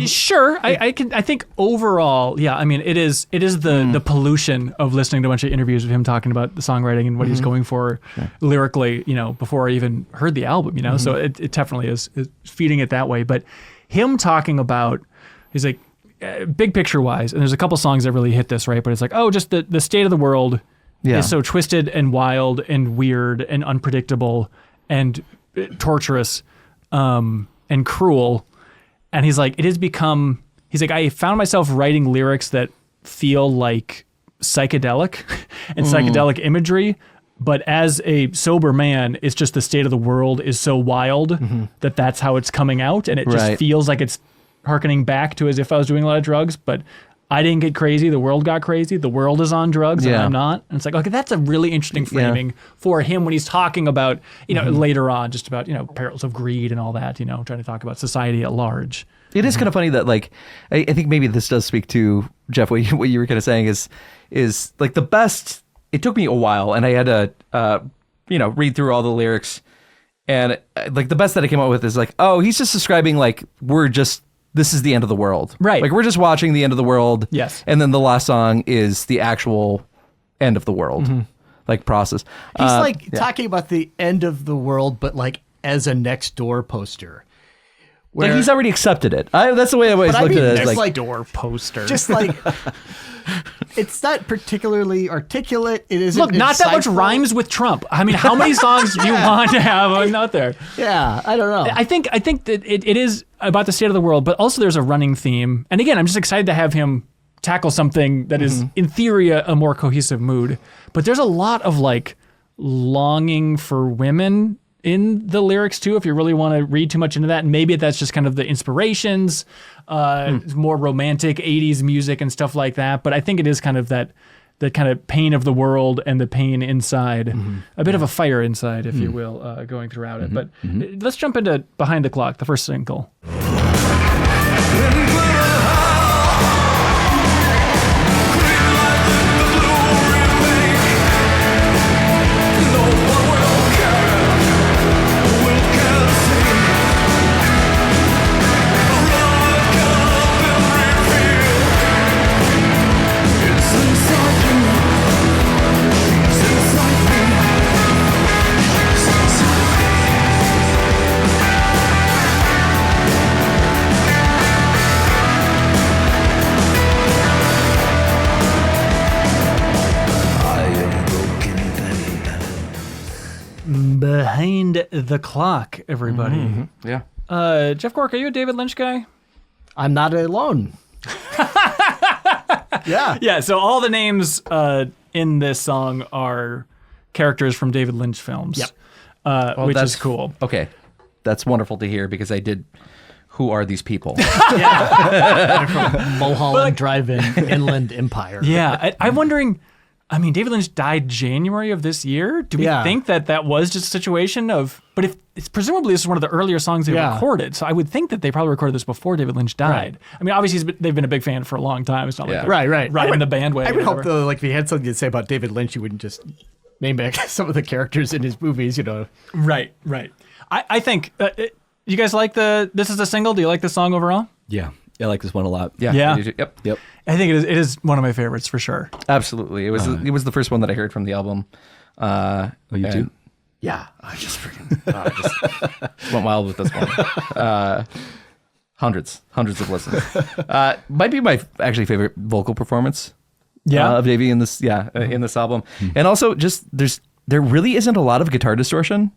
Sure. I think overall, yeah. I mean, it is the pollution of listening to a bunch of interviews of him talking about the songwriting and what he's going for lyrically. Before I even heard the album. So it definitely is feeding it that way. But him talking about, he's like, big picture wise, and there's a couple songs that really hit this, right? But it's like, just the state of the world is so twisted and wild and weird and unpredictable and torturous and cruel. And he's like, I found myself writing lyrics that feel like psychedelic and psychedelic imagery. But as a sober man, it's just the state of the world is so wild that that's how it's coming out. And it just feels like it's hearkening back to as if I was doing a lot of drugs, but I didn't get crazy. The world got crazy. The world is on drugs and I'm not. And it's like, okay, that's a really interesting framing for him when he's talking about, later on, just about, perils of greed and all that, trying to talk about society at large.
It is kind of funny that like, I think maybe this does speak to, Jeff, what you were kind of saying is like the best, it took me a while and I had to, read through all the lyrics, and like the best that I came up with is like, he's just describing like, this is the end of the world.
Right.
Like we're just watching the end of the world.
Yes.
And then the last song is the actual end of the world, like process.
He's talking about the end of the world, but like as a next door poster.
Like he's already accepted it. That's the way I always looked at it.
It's like
Door poster.
just like it's not particularly articulate. It isn't.
Look, not that much
insightful.
rhymes with Trump. I mean, how many songs do you want to have out there?
Yeah, I don't know.
I think that it is about the state of the world, but also there's a running theme. And again, I'm just excited to have him tackle something that is, in theory, a more cohesive mood. But there's a lot of like longing for women in the lyrics too, if you really want to read too much into that. And maybe that's just kind of the inspirations, more romantic 80s music and stuff like that. But I think it is kind of the kind of pain of the world and the pain inside, a bit of a fire inside, if you will, going throughout it. But let's jump into Behind the Clock, the first single. Behind the Clock, everybody.
Yeah.
Jeff Cork, are you a David Lynch guy?
I'm not alone. Yeah.
Yeah, so all the names in this song are characters from David Lynch films.
Yep.
Which is cool.
Okay. That's wonderful to hear because I did. Who are these people?
They're from Mulholland Drive-In, Inland Empire.
Yeah, I'm wondering, I mean, David Lynch died January of this year. Do we think that was just a situation of, but if it's presumably this is one of the earlier songs they recorded, so I would think that they probably recorded this before David Lynch died. Right. I mean, obviously they've been a big fan for a long time. It's not like riding the bandwagon.
I would hope though, like if he had something to say about David Lynch, you wouldn't just name back some of the characters in his movies, you know.
Right. I think, you guys like this is a single? Do you like the song overall?
Yeah. I like this one a lot.
Yeah. Yep.
I think it is one of my favorites for sure.
Absolutely. It was the first one that I heard from the album.
You too?
Yeah. I just freaking went wild with this one. Hundreds of listens. Might be my actually favorite vocal performance of Davey in this in this album. And also just there really isn't a lot of guitar distortion.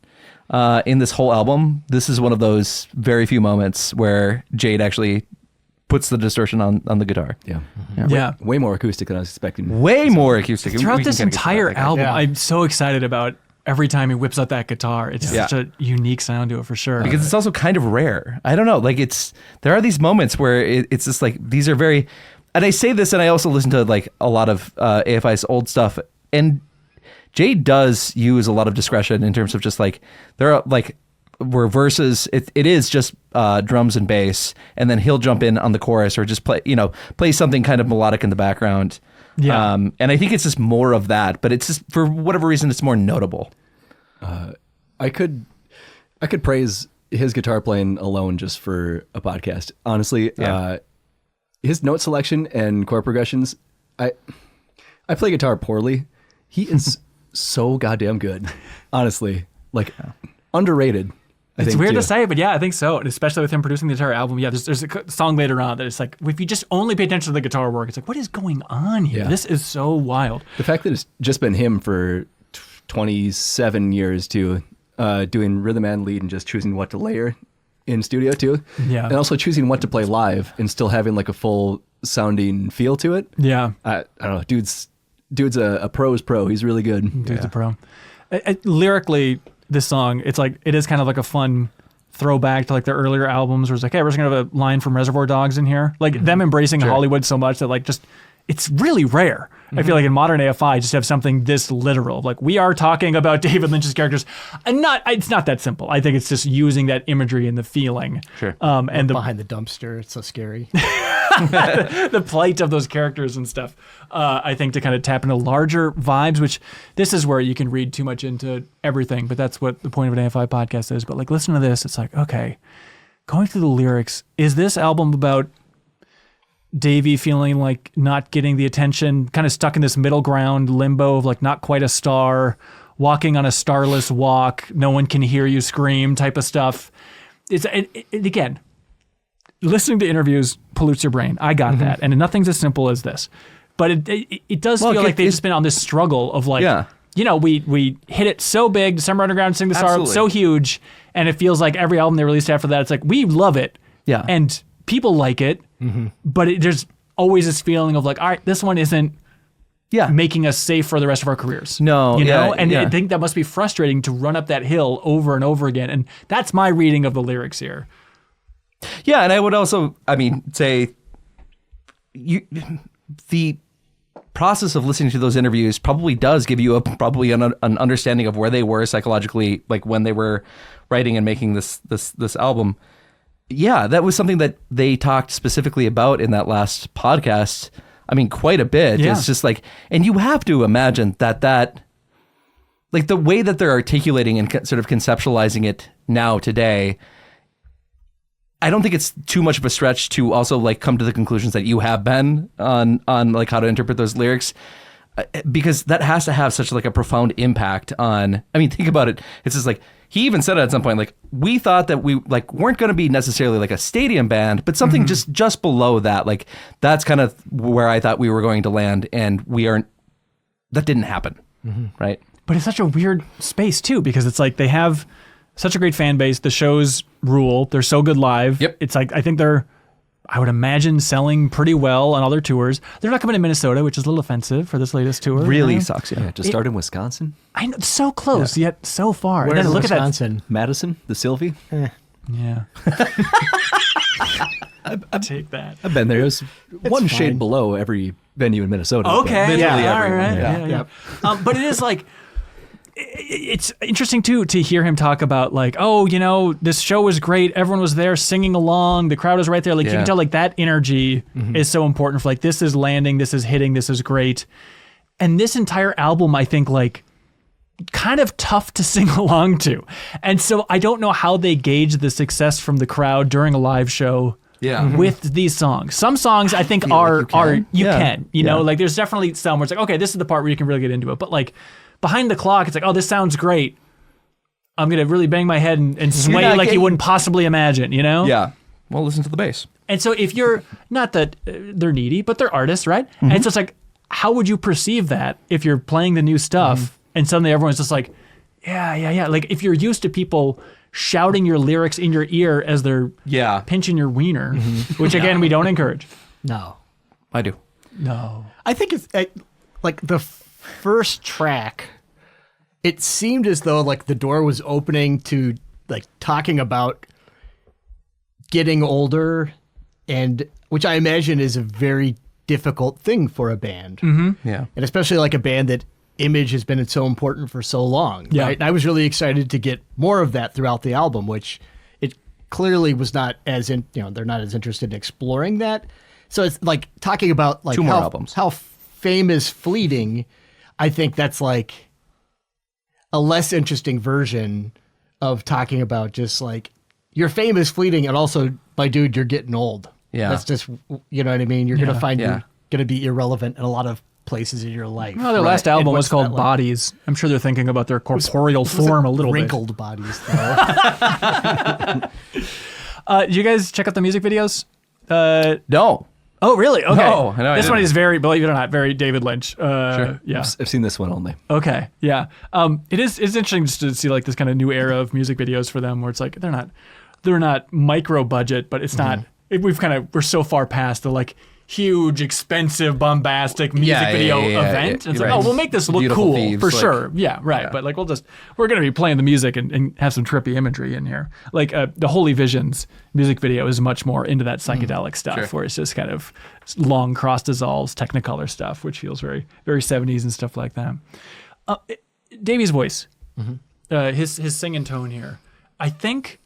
In this whole album, this is one of those very few moments where Jade actually puts the distortion on the guitar.
Yeah.
Way more acoustic than I was expecting.
Way more acoustic.
Throughout this entire album, I'm so excited about every time he whips out that guitar. It's such a unique sound to it for sure.
Because it's also kind of rare. I don't know. Like there are these moments where it's just like, these are very, and I say this and I also listen to like a lot of AFI's old stuff, and Jade does use a lot of discretion in terms of just like, there are like, where verses, it is just drums and bass, and then he'll jump in on the chorus or just play something kind of melodic in the background. Yeah. And I think it's just more of that, but it's just, for whatever reason, it's more notable.
I could praise his guitar playing alone just for a podcast. Honestly, his note selection and chord progressions, I play guitar poorly. He is so goddamn good. Honestly, like underrated.
It's weird to say, but yeah, I think so. And especially with him producing the entire album. Yeah, there's a song later on that it's like, if you just only pay attention to the guitar work, it's like, what is going on here? Yeah. This is so wild.
The fact that it's just been him for 27 years too, doing rhythm and lead and just choosing what to layer in studio too. Yeah. And also choosing what to play live and still having like a full sounding feel to it.
Yeah.
I don't know. Dude's a pro's pro. He's really good.
Dude's a pro. Lyrically, this song, it's like, it is kind of like a fun throwback to like their earlier albums where it's like, hey, we're just gonna have a line from Reservoir Dogs in here. Like them embracing Hollywood so much that like just, it's really rare. I feel like in modern AFI, just have something this literal. Like we are talking about David Lynch's characters, and it's not that simple. I think it's just using that imagery and the feeling.
Sure. And behind the dumpster, it's so scary.
The plight of those characters and stuff. I think to kind of tap into larger vibes, which this is where you can read too much into everything, but that's what the point of an AFI podcast is. But like, listen to this. It's like, okay, going through the lyrics, is this album about Davey feeling like not getting the attention, kind of stuck in this middle ground limbo of like not quite a star, walking on a starless walk, no one can hear you scream type of stuff? It's again, listening to interviews pollutes your brain. I got that. And nothing's as simple as this. But it does feel like they've just been on this struggle of like, we hit it so big, December Underground, Sing the Star, so huge, and it feels like every album they released after that, it's like, we love it. Yeah. And people like it, but there's always this feeling of like, all right, this one isn't making us safe for the rest of our careers.
No,
you know,
yeah,
and
yeah.
I think that must be frustrating to run up that hill over and over again. And that's my reading of the lyrics here.
Yeah, and I would also, say the process of listening to those interviews probably does give you an understanding of where they were psychologically, like when they were writing and making this album. Yeah, that was something that they talked specifically about in that last podcast. Quite a bit.
Yeah.
It's just like, and you have to imagine that like the way that they're articulating and sort of conceptualizing it now today, I don't think it's too much of a stretch to also like come to the conclusions that you have been on like how to interpret those lyrics, because that has to have such like a profound impact on, think about it. It's just like, he even said it at some point, like, we thought that we like weren't going to be necessarily like a stadium band, but something just below that. Like, that's kind of where I thought we were going to land, and we aren't. That didn't happen, right?
But it's such a weird space too, because it's like they have such a great fan base. The shows rule. They're so good live.
Yep.
It's like, I think they're, I would imagine, selling pretty well on all their tours. They're not coming to Minnesota, which is a little offensive for this latest tour.
Really
you know?
sucks. Yeah.
To start in Wisconsin,
I know, so close yet so far.
Where
And then
in
look
Wisconsin?
Madison, the Sylvie.
at that. Yeah. I take that.
I've been there. It was one
fine.
shade below every venue in Minnesota.
Okay.
Literally
Yeah. All
everyone.
right.
Yeah.
Yeah. But it is like, it's interesting too to hear him talk about like, oh, you know, this show was great. Everyone was there singing along. The crowd was right there. Like you
Yeah.
can tell like that energy is so important for like, this is landing, this is hitting, this is great. And this entire album, I think like kind of tough to sing along to. And so I don't know how they gauge the success from the crowd during a live show.
Yeah.
With these songs. Some songs I think are you
Yeah.
can, you know, like there's definitely some where it's like, okay, this is the part where you can really get into it. But like behind the clock, it's like, oh, this sounds great. I'm going to really bang my head and sway
not
like you
getting-
wouldn't possibly imagine, you know?
Yeah. Well, listen to the bass.
And so if you're, not that they're needy, but they're artists, right? And so it's like, how would you perceive that if you're playing the new stuff and suddenly everyone's just like, yeah. Like if you're used to people shouting your lyrics in your ear as they're
Yeah.
pinching your wiener, which again, we don't encourage.
No.
I do.
No.
I think it's like the first track, it seemed as though like the door was opening to like talking about getting older, and which I imagine is a very difficult thing for a band.
Yeah.
And especially like a band that image has been so important for so long.
Yeah.
Right? And I was really excited to get more of that throughout the album, which it clearly was not as they're not as interested in exploring that. So it's like talking about like
2 more albums.
how fame is fleeting. I think that's like a less interesting version of talking about just like your fame is fleeting, and also, my dude, you're getting old.
Yeah.
That's just, you know what I mean? You're going to find
Yeah.
you're going to be irrelevant in a lot of places in your life.
Well, their last
And
album
what's
was called
that like?
Bodies. I'm sure they're thinking about their corporeal form a little
Wrinkled bodies, though.
bit. Did you guys check out the music videos?
No.
Oh, really? Okay.
No, I
this one
didn't.
is very, believe it or not, very David Lynch. Yeah.
I've seen this one only.
Okay. Yeah. It's interesting just to see like this kind of new era of music videos for them, where it's like they're not micro budget, but it's not. We're so far past the like huge, expensive, bombastic music video event. It's like,
right.
oh, we'll make this look
Beautiful
cool
Thieves,
for
like-
sure. Yeah, right.
Yeah.
But like we're gonna be playing the music and have some trippy imagery in here. Like the Holy Visions music video is much more into that psychedelic stuff,
Sure.
where it's just kind of long cross dissolves, Technicolor stuff, which feels very, very 70s and stuff like that. Davey's voice, his singing tone here. I think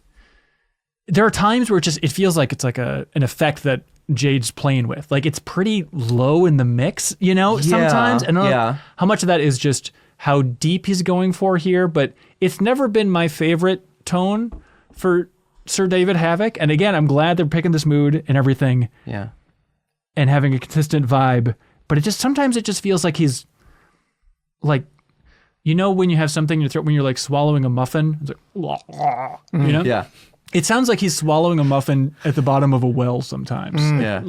there are times where it feels like it's like an effect that Jade's playing with. Like it's pretty low in the mix, you know, sometimes. And I don't know how much of that is just how deep he's going for here, but it's never been my favorite tone for Sir David Havok. And again, I'm glad they're picking this mood and everything
Yeah.
and having a consistent vibe, but sometimes it just feels like he's like, you know, when you have something in your throat, when you're like swallowing a muffin, it's like, you know?
Yeah.
It sounds like he's swallowing a muffin at the bottom of a well sometimes.
Yeah.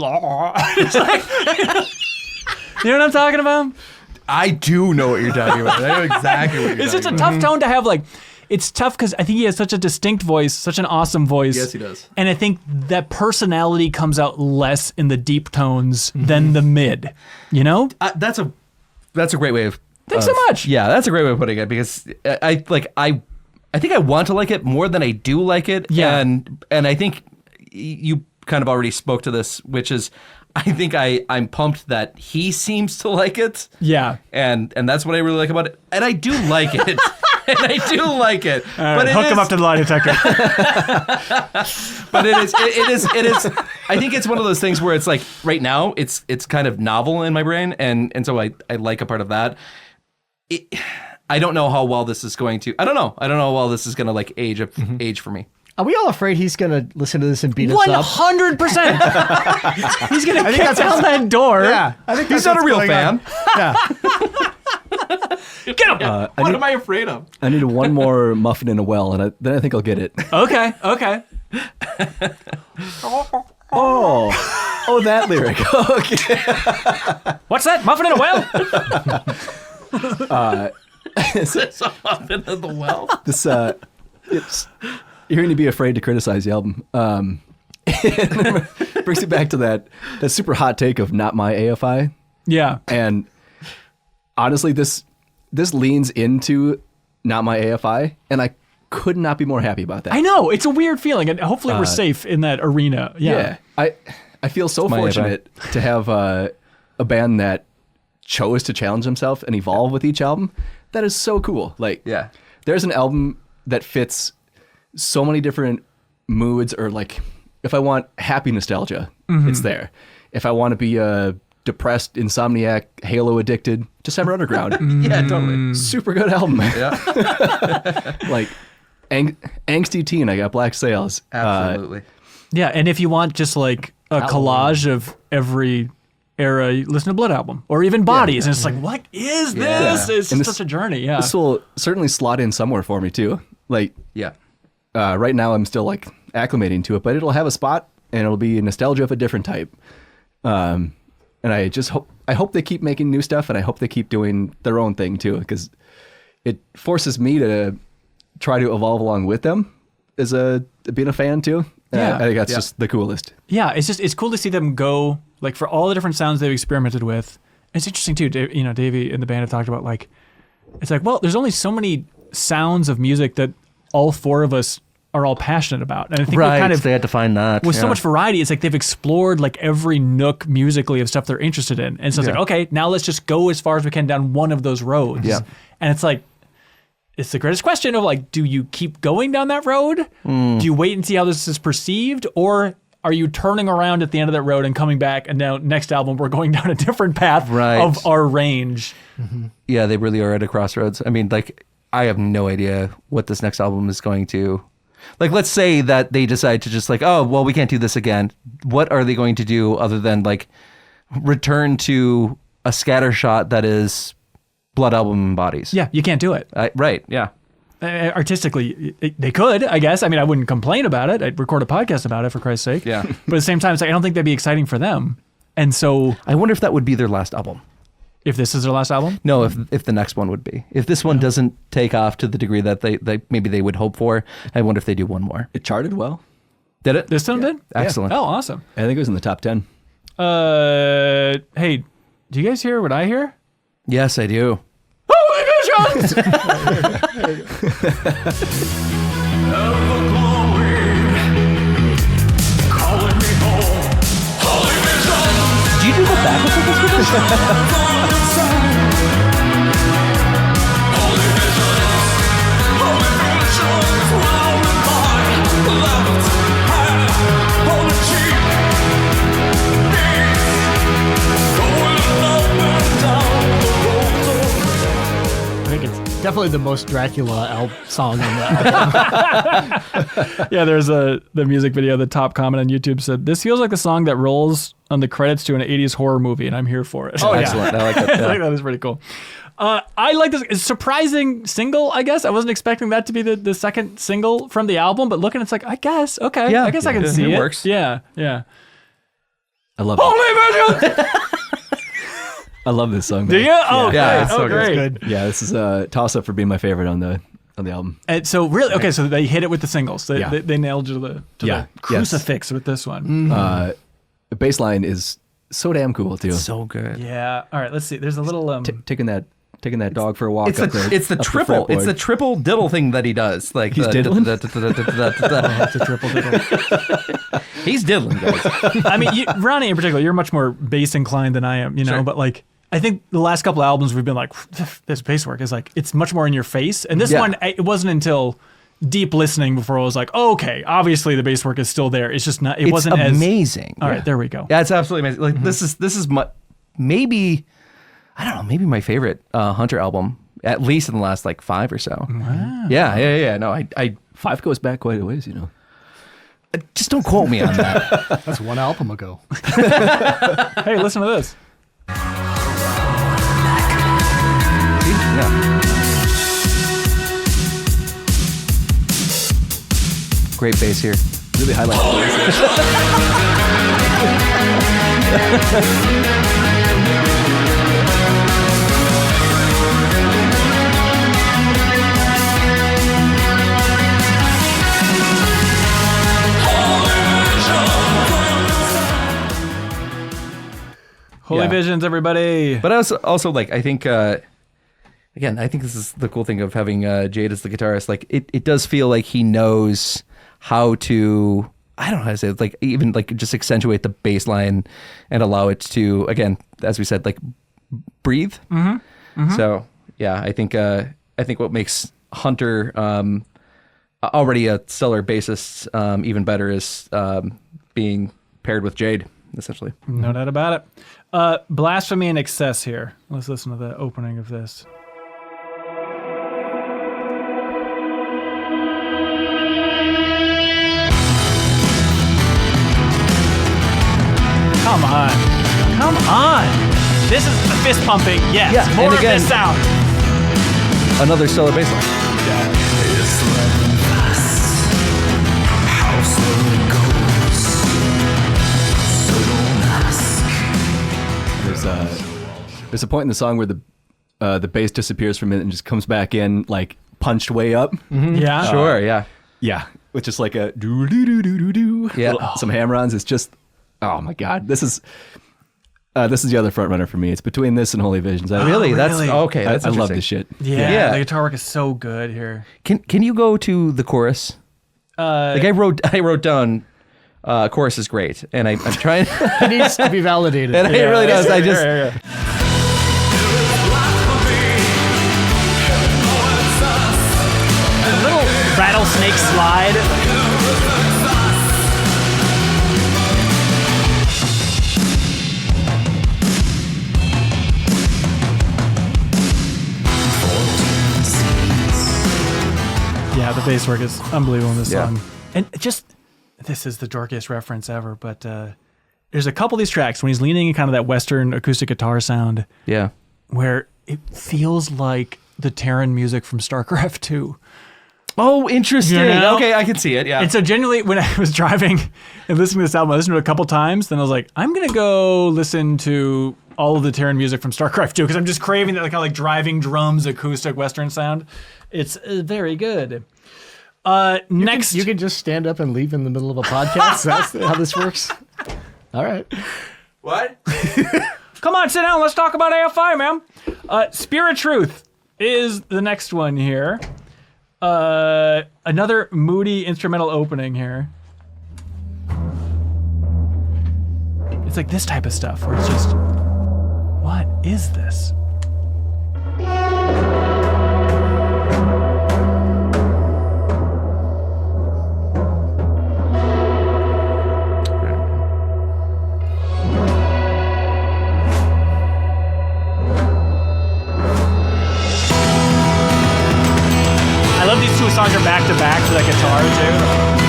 It's like, you know what I'm talking about?
I do know what you're talking about. I know exactly what you're
It's just a
talking
tough tone to have. Like, it's tough because I think he has such a distinct voice, such an awesome voice.
Yes, he does.
And I think that personality comes out less in the deep tones than the mid, you know?
That's a That's a great way of.
Thanks so much.
Yeah, that's a great way of putting it because I think I want to like it more than I do like it.
Yeah.
And I think you kind of already spoke to this, which is I think I'm pumped that he seems to like it.
Yeah.
And that's what I really like about it. And I do like it. And I do like it.
But hook him up to the lie detector.
But it is I think it's one of those things where it's like right now it's kind of novel in my brain and so I like a part of that. I don't know how well this is going to how well this is going to like age for me.
Are we all afraid he's going to listen to this and beat us up?
100%. He's going to kick down that door.
Yeah. I think
He's
that's
not a
what's
real
going
fan.
on. Yeah.
Get him.
What am I afraid of?
I need one more muffin in a well, and then I think I'll get it.
Okay.
Oh, that lyric. Okay.
What's that? Muffin in a well?
It's up into the well.
This it's hearing you be afraid to criticize the album. It brings you back to that super hot take of not my AFI.
Yeah.
And honestly, this leans into not my AFI, and I could not be more happy about that.
I know. It's a weird feeling, and hopefully we're safe in that arena. Yeah.
I feel so
my
fortunate to have a band that chose to challenge themselves and evolve with each album. That is so cool. Like,
Yeah.
there's an album that fits so many different moods, or like, if I want happy nostalgia, it's there. If I want to be a depressed insomniac, Halo addicted, just December Underground.
Yeah, totally.
Super good album.
Yeah.
Like, angsty teen, I got Black Sails.
Absolutely.
Yeah, and if you want just like a collage of every era, you listen to Blood Album or even Bodies, and it's like, what is this?
Yeah.
It's
And
such a journey. Yeah.
This will certainly slot in somewhere for me too. Like,
Yeah.
right now I'm still like acclimating to it, but it'll have a spot and it'll be nostalgia of a different type. And I just hope they keep making new stuff, and I hope they keep doing their own thing too, because it forces me to try to evolve along with them as being a fan too.
Yeah.
I think that's just the coolest.
Yeah, it's cool to see them go, like, for all the different sounds they've experimented with. It's interesting too. Davey and the band have talked about, like, it's like, well, there's only so many sounds of music that all four of us are all passionate about, and I think we kind of
they had to find that.
with so much variety. It's like they've explored like every nook musically of stuff they're interested in, and so it's like, okay, now let's just go as far as we can down one of those roads.
Yeah.
And it's like, it's the greatest question of like, do you keep going down that road? Do you wait and see how this is perceived, or are you turning around at the end of that road and coming back, and now next album we're going down a different path of our range?
Yeah, they really are at a crossroads. I mean, like, I have no idea what this next album is going to. Like, let's say that they decide to just like, oh, well, we can't do this again. What are they going to do other than like return to a scattershot that is Blood Album and Bodies?
Yeah, you can't do it.
Right. Yeah.
Artistically, they could, I guess. I mean, I wouldn't complain about it. I'd record a podcast about it, for Christ's sake.
Yeah.
But at the same time, it's like, I don't think that'd be exciting for them. And so,
I wonder if that would be their last album.
if this is their last album,
No, if the next one would be. If this one doesn't take off to the degree that they maybe they would hope for, I wonder if they do one more.
It charted well.
Did it?
this one did.
Excellent.
Oh, awesome.
I think it was in the top 10.
Hey, do you guys hear what I hear?
Yes, I do.
Holy visions!
Do you do the backup of this with us?
I think it's definitely the most Dracula song on the album.
Yeah, there's the music video. The top comment on YouTube said, "This feels like the song that rolls on the credits to an 80s horror movie, and I'm here for it."
Oh, excellent. I like that.
I
Yeah.
think that is pretty cool. I like this. It's a surprising single, I guess. I wasn't expecting that to be the second single from the album, but looking, it's like, I guess, okay.
Yeah,
I guess I can
yeah,
see
it
it.
works.
Yeah, yeah.
I love it.
Holy visions!
I love this song.
Do
man.
you? Oh,
Yeah,
great.
it's
Oh,
so good.
great.
Good.
Yeah, this is a toss up for being my favorite on the album.
And so really, okay, so they hit it with the singles. They,
Yeah.
they nailed you to the
Yeah.
crucifix with this one.
The bass line is so damn cool too.
So good.
Yeah. All right. Let's see. There's a little.
Taking that dog for a walk.
It's
up
the
the
triple. It's the triple diddle thing that he does. Like
He's diddling?
It's a triple diddle.
He's diddling, guys.
I mean, Ronnie in particular, you're much more bass inclined than I am, you know.
Sure.
But like, I think the last couple of albums we've been like, this bass work is like, it's much more in your face. And this one, it wasn't until deep listening before I was like, oh, okay, obviously the bass work is still there. It's just not. It wasn't as
amazing.
All right, there we go.
Yeah, it's absolutely amazing. Like this is maybe, I don't know, maybe my favorite Hunter album, at least in the last like 5 or so.
Wow.
Yeah. No, I
5 goes back quite a ways, you know.
just don't quote me on that.
That's one album ago.
Hey, listen to this.
Yeah. Great bass here.
Really highlights the bass.
Holy
Yeah.
Visions, everybody.
But also like I think again, I think this is the cool thing of having Jade as the guitarist. Like it does feel like he knows how to, I don't know how to say it, like even like just accentuate the bass line and allow it to, again, as we said, like breathe. So yeah, I think what makes Hunter already a stellar bassist even better is being paired with Jade, essentially.
No doubt about it. Blasphemy and Excess here. Let's listen to the opening of this. Come on. Come on. This is the fist pumping. Yes.
Yeah,
More
and
of
again-
this sound.
Another stellar bass line.
There's a point in the song where the bass disappears for a minute and just comes back in like punched way up.
Yeah.
Sure, yeah.
Yeah, with just like a do do do do do do.
Yeah.
Some hammer-ons. It's just, oh my god, this is the other front runner for me. It's between this and Holy Visions.
Really? That's
really?
okay.
I
That's
love
interesting.
this shit.
Yeah.
Yeah.
The guitar work is so good here.
Can you go to the chorus? Like I wrote down chorus is great, and I'm trying.
It needs to be validated.
And it really does. I just
A little rattlesnake slide. Yeah, the bass work is unbelievable in this
Yeah.
song. And just, this is the dorkiest reference ever, but there's a couple of these tracks when he's leaning in kind of that Western acoustic guitar sound
yeah.
where it feels like the Terran music from StarCraft 2.
Oh, interesting.
You know?
Okay, I can see it. Yeah.
And so genuinely, when I was driving and listening to this album, I listened to it a couple times, then I was like, I'm going to go listen to all of the Terran music from StarCraft 2 because I'm just craving that kind of like driving drums, acoustic Western sound. It's very good. Next.
You can just stand up and leave in the middle of a podcast. That's how this works. All right.
What?
Come on, sit down. Let's talk about AFI, man. Spirit Truth is the next one here. Another moody instrumental opening here. It's like this type of stuff where it's just, what is this? I love these two songs are back to back for that guitar too.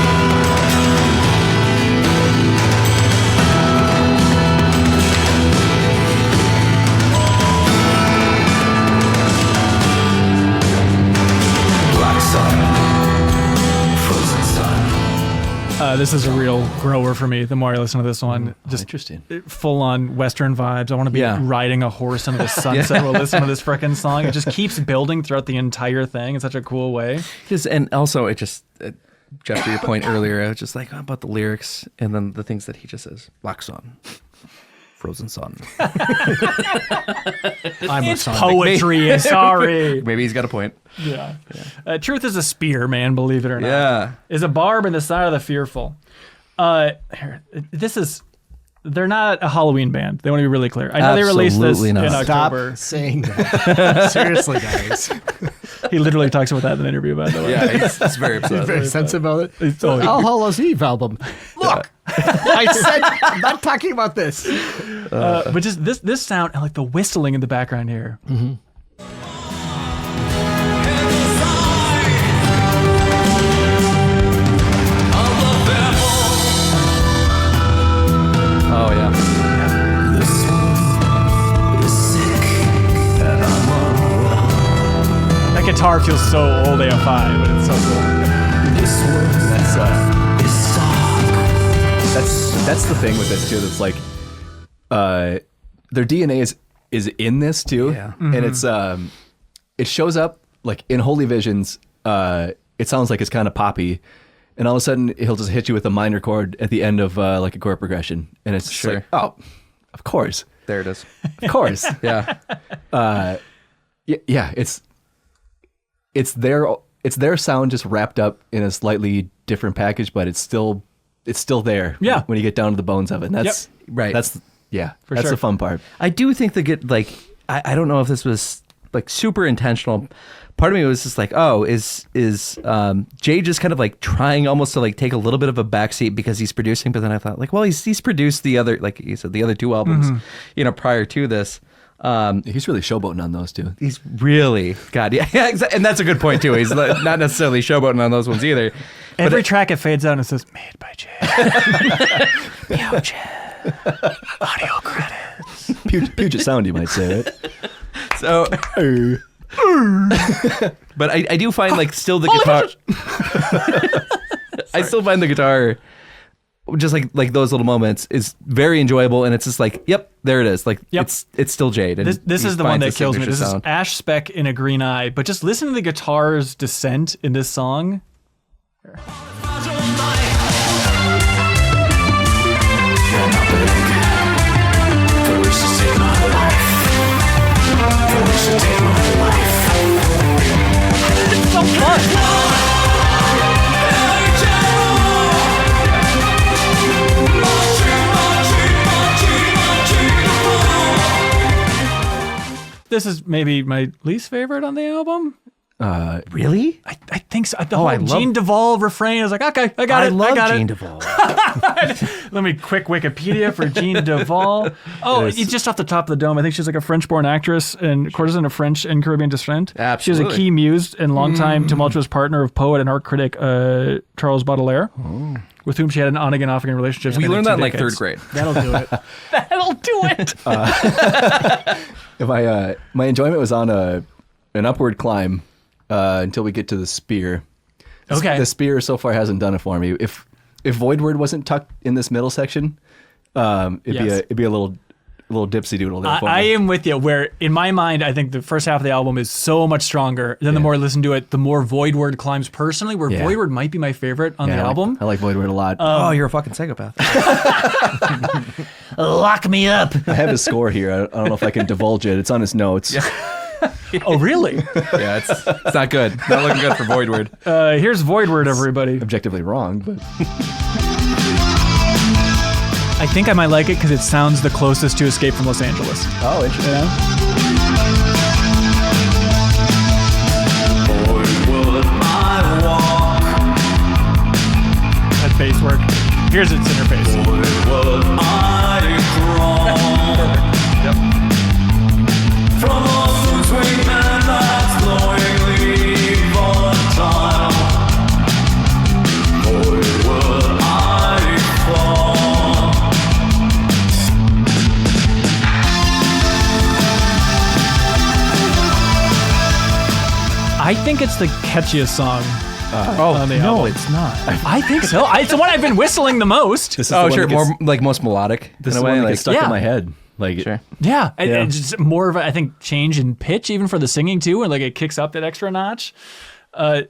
This is a real grower for me. The more I listen to this one, just
Interesting.
full on Western vibes. I want to be
Yeah.
riding a horse into the sunset while listening to this frickin' song. It just keeps building throughout the entire thing in such a cool way.
And also, it just, Jeff, to your point earlier, I was just like, about the lyrics and then the things that he just says. Black Sun. Frozen Sun.
I'm
It's poetry. Sorry.
Maybe he's got a point.
Yeah. Truth is a spear, man, believe it or not.
Yeah.
Is a barb in the side of the fearful. They're not a Halloween band. They want to be really clear. I know they released this
Absolutely not.
in
Stop
October.
saying that. Seriously, guys.
He literally talks about that in an interview, by the way.
Yeah, he's very upset.
Very sensitive about it.
It's totally-
All Hallows Eve album. Look, I said I'm not talking about this.
But just this sound, and like the whistling in the background here.
Mm-hmm.
Oh, yeah.
That guitar feels so old AFI, but it's so cool.
That's the thing with this too. That's like, their DNA is in this too,
Yeah.
and it's it shows up like in Holy Visions. It sounds like it's kind of poppy, and all of a sudden he'll just hit you with a minor chord at the end of like a chord progression, and it's just
Sure.
like, oh, of course,
There it is.
of course,
Yeah.
yeah. It's their sound just wrapped up in a slightly different package, but it's still there.
Yeah.
When you get down to the bones of it, and that's
Right.
That's that's
sure.
the fun part.
I do think I don't know if this was like super intentional. Part of me was just like, oh, is Jay just kind of like trying almost to like take a little bit of a backseat because he's producing? But then I thought like, well, he's produced the other, like you said, the other two albums, prior to this.
He's really showboating on those two.
He's really, God, yeah, and that's a good point too. He's not necessarily showboating on those ones either.
Every track it fades out and it says, made by Jay. Audio credits.
Puget Sound, you might say, right?
So, but I do find like still the guitar. I still find the guitar, just like those little moments, is very enjoyable, and it's just like, yep, there it is. Like
Yep.
it's still Jade. And
This
he
is the one
finds
that
his
kills me.
signature
This
sound.
is Ash Speck in a Green Eye. But just listen to the guitar's descent in this song. It's so fun. This is maybe my least favorite on the album.
Really?
I think so. The
Oh, I
whole
love-
Gene Duvall refrain is like, okay, I got
I
it.
love
I got
Gene
it.
Duvall.
Let me quick Wikipedia for Gene Duvall. Oh, it's just off the top of the dome. I think she's like a French-born actress and courtesan of French and Caribbean descent.
Absolutely.
She was a key muse and longtime tumultuous partner of poet and art critic Charles Baudelaire, with whom she had an on-again, off-again relationship.
We
spanning
learned that in
2
like
decades.
third grade.
That'll do it.
That'll do it.
If my enjoyment was on an upward climb until we get to the spear.
Okay.
The spear so far hasn't done it for me. If Void Word wasn't tucked in this middle section, it'd be a little dipsy doodle there for
I
me.
am with you, where in my mind, I think the first half of the album is so much stronger. Then the more I listen to it, the more Void Word climbs personally, where
Yeah.
Void Word might be my favorite on the album.
I like Void Word a lot.
Oh, you're a fucking psychopath.
Lock me up.
I have his score here. I don't know if I can divulge it. It's on his notes.
Oh, really?
Yeah, it's not good. Not looking good for Void Word.
Here's Void Word, everybody.
Objectively wrong, but
I think I might like it because it sounds the closest to Escape from Los Angeles.
oh, interesting.
That bass work. Here's its interface. I think it's the catchiest song on the album.
it's not.
I think so. It's the one I've been whistling the most.
This is
Oh,
the one
sure,
that gets-
more like most melodic.
This
in
is
a
the
way,
one that
like
gets stuck
yeah.
in my head. Like,
sure.
Yeah,
Yeah.
it's just more of a, I think, change in pitch even for the singing too, and like it kicks up that extra notch. Where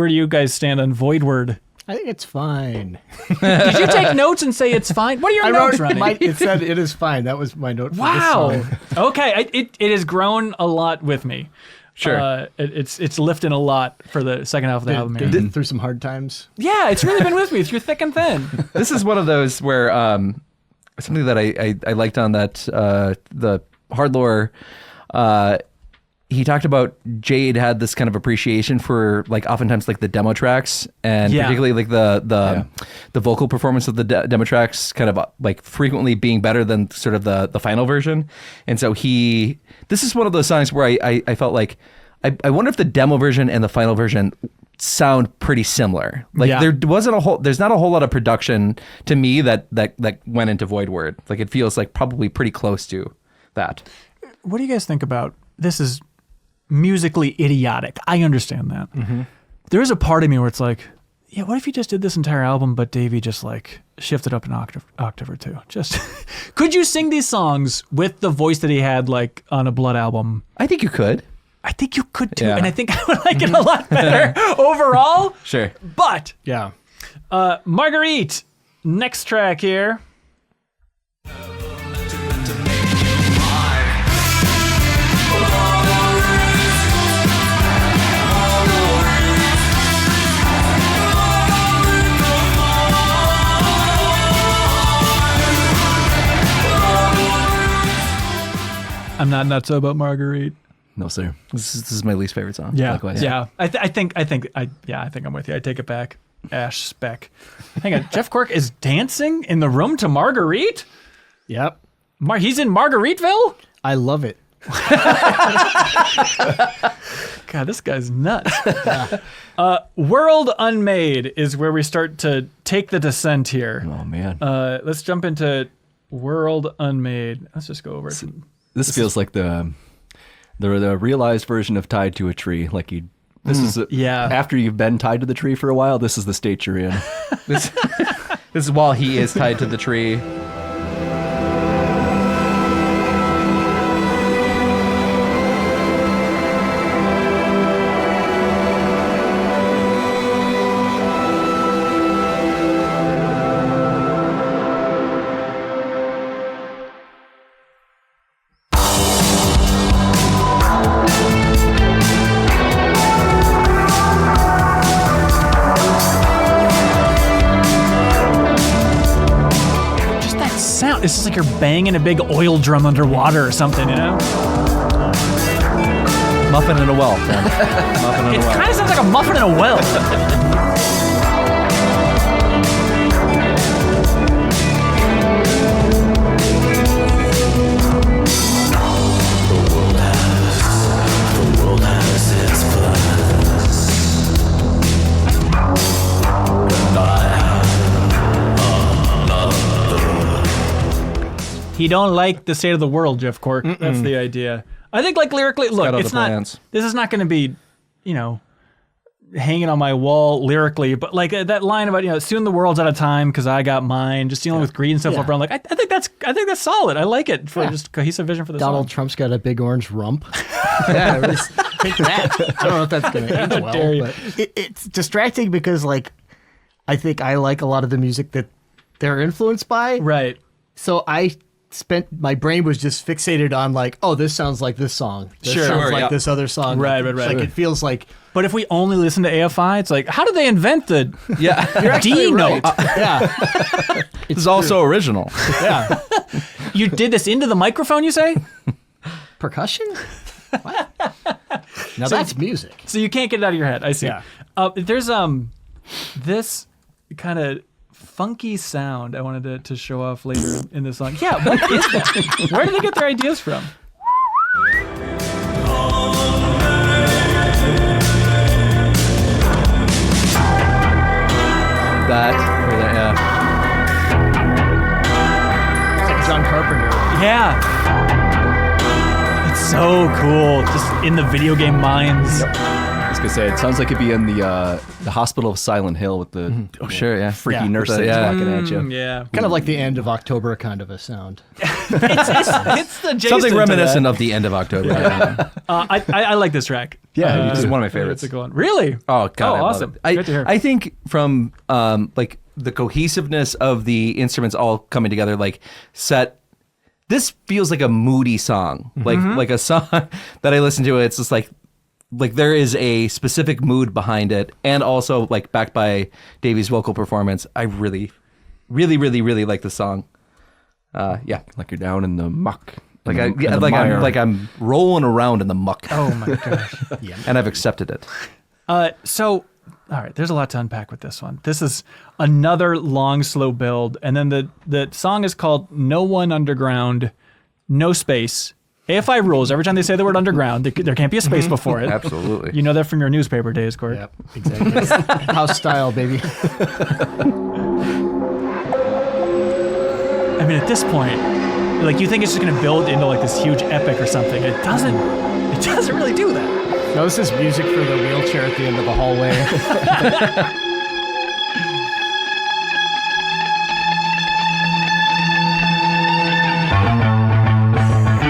do you guys stand on Void Word?
I think it's fine.
Did you take notes and say it's fine? What are your notes, Ronnie?
It said it is fine. That was my note.
Wow.
For this song.
Okay, it has grown a lot with me.
Sure.
It's lifting a lot for the second half of the album. Here.
Through some hard times.
Yeah, it's really been with me through thick and thin.
This is one of those where something that I liked on that the Hardlore. He talked about Jade had this kind of appreciation for like oftentimes like the demo tracks and particularly like the vocal performance of the demo tracks kind of like frequently being better than sort of the final version. And so this is one of those songs where I felt like I wonder if the demo version and the final version sound pretty similar. Like there's not a whole lot of production to me that went into Void Word. Like it feels like probably pretty close to that.
What do you guys think about this? Is musically idiotic. I understand that. Mm-hmm. There is a part of me where it's like, yeah, what if you just did this entire album, but Davey just like shifted up an octave or two? Just could you sing these songs with the voice that he had like on a Blood album?
I think you could.
I think you could too, and I think I would like it a lot better overall.
Sure.
But
Yeah.
Marguerite, next track here. I'm not nuts about Marguerite.
No, sir.
This is my least favorite song.
Yeah,
Likewise.
yeah. I think I'm with you. I take it back. Ash Speck. Hang on, Jeff Cork is dancing in the room to Marguerite.
Yep.
He's in Margariteville.
I love it.
God, this guy's nuts. World Unmade is where we start to take the descent here.
Oh man.
Let's jump into World Unmade. Let's just go over it.
This feels like the realized version of Tied to a Tree. Like after you've been tied to the tree for a while, this is the state you're in.
This is while he is tied to the tree.
This is like you're banging a big oil drum underwater or something, you know?
Muffin in a well. Muffin in a
It
well.
kind of sounds like a muffin in a well. He don't like the state of the world, Jeff Cork. That's the idea. I think, like, lyrically, look, it's not.
plans.
This is not going to be, hanging on my wall lyrically, but like that line about soon the world's out of time because I got mine, just dealing with greed and stuff. Around, like I think that's solid. I like it for just cohesive vision for the
Donald
song.
Trump's got a big orange rump. Yeah, really take that. I don't know if that's going to age well, but it's distracting because I think I like a lot of the music that they're influenced by.
Right.
So my brain was just fixated on this sounds like this song. This sounds like this other song.
Right.
It feels like.
But if we only listen to AFI, it's like, how did they invent the D note?
This is also original.
Yeah.
You did this into the microphone, you say?
Percussion? What? Now that's music.
So you can't get it out of your head. I see.
Yeah.
There's this kind of funky sound I wanted to show off later in the song. Yeah, what is that? Where do they get their ideas from?
That,
It's like John Carpenter.
Yeah. It's so cool. Just in the video game minds.
This
gonna say it sounds like it'd be in the Hospital of Silent Hill with the
Sure, yeah.
freaky
Yeah.
nurse that's
Yeah.
walking at you.
Yeah.
Kind of like the end of October kind of a sound.
It's the
Something reminiscent of the end of October. Yeah.
I like this track.
Yeah,
This is one of my favorites.
It's a good one. Really?
Oh God, I love
awesome.
it.
Good to hear.
I think from like the cohesiveness of the instruments all coming together, like this feels like a moody song, like a song that I listen to. It's just like there is a specific mood behind it, and also like backed by Davey's vocal performance. I really, really, really, really like the song. Yeah,
Like you're down in the muck.
like
in the mire.
I'm rolling around in the muck,
Oh my gosh.
and I've accepted it.
So, all right, there's a lot to unpack with this one. This is another long, slow build, and then the song is called "No One Underground, No Space." AFI rules. Every time they say the word underground, there can't be a space before it.
Absolutely.
You know that from your newspaper days, Cork.
Yep, exactly. House style, baby.
I mean, at this point, like you think it's just gonna build into like this huge epic or something. It doesn't. It doesn't really do that.
No, this is music for the wheelchair at the end of the hallway.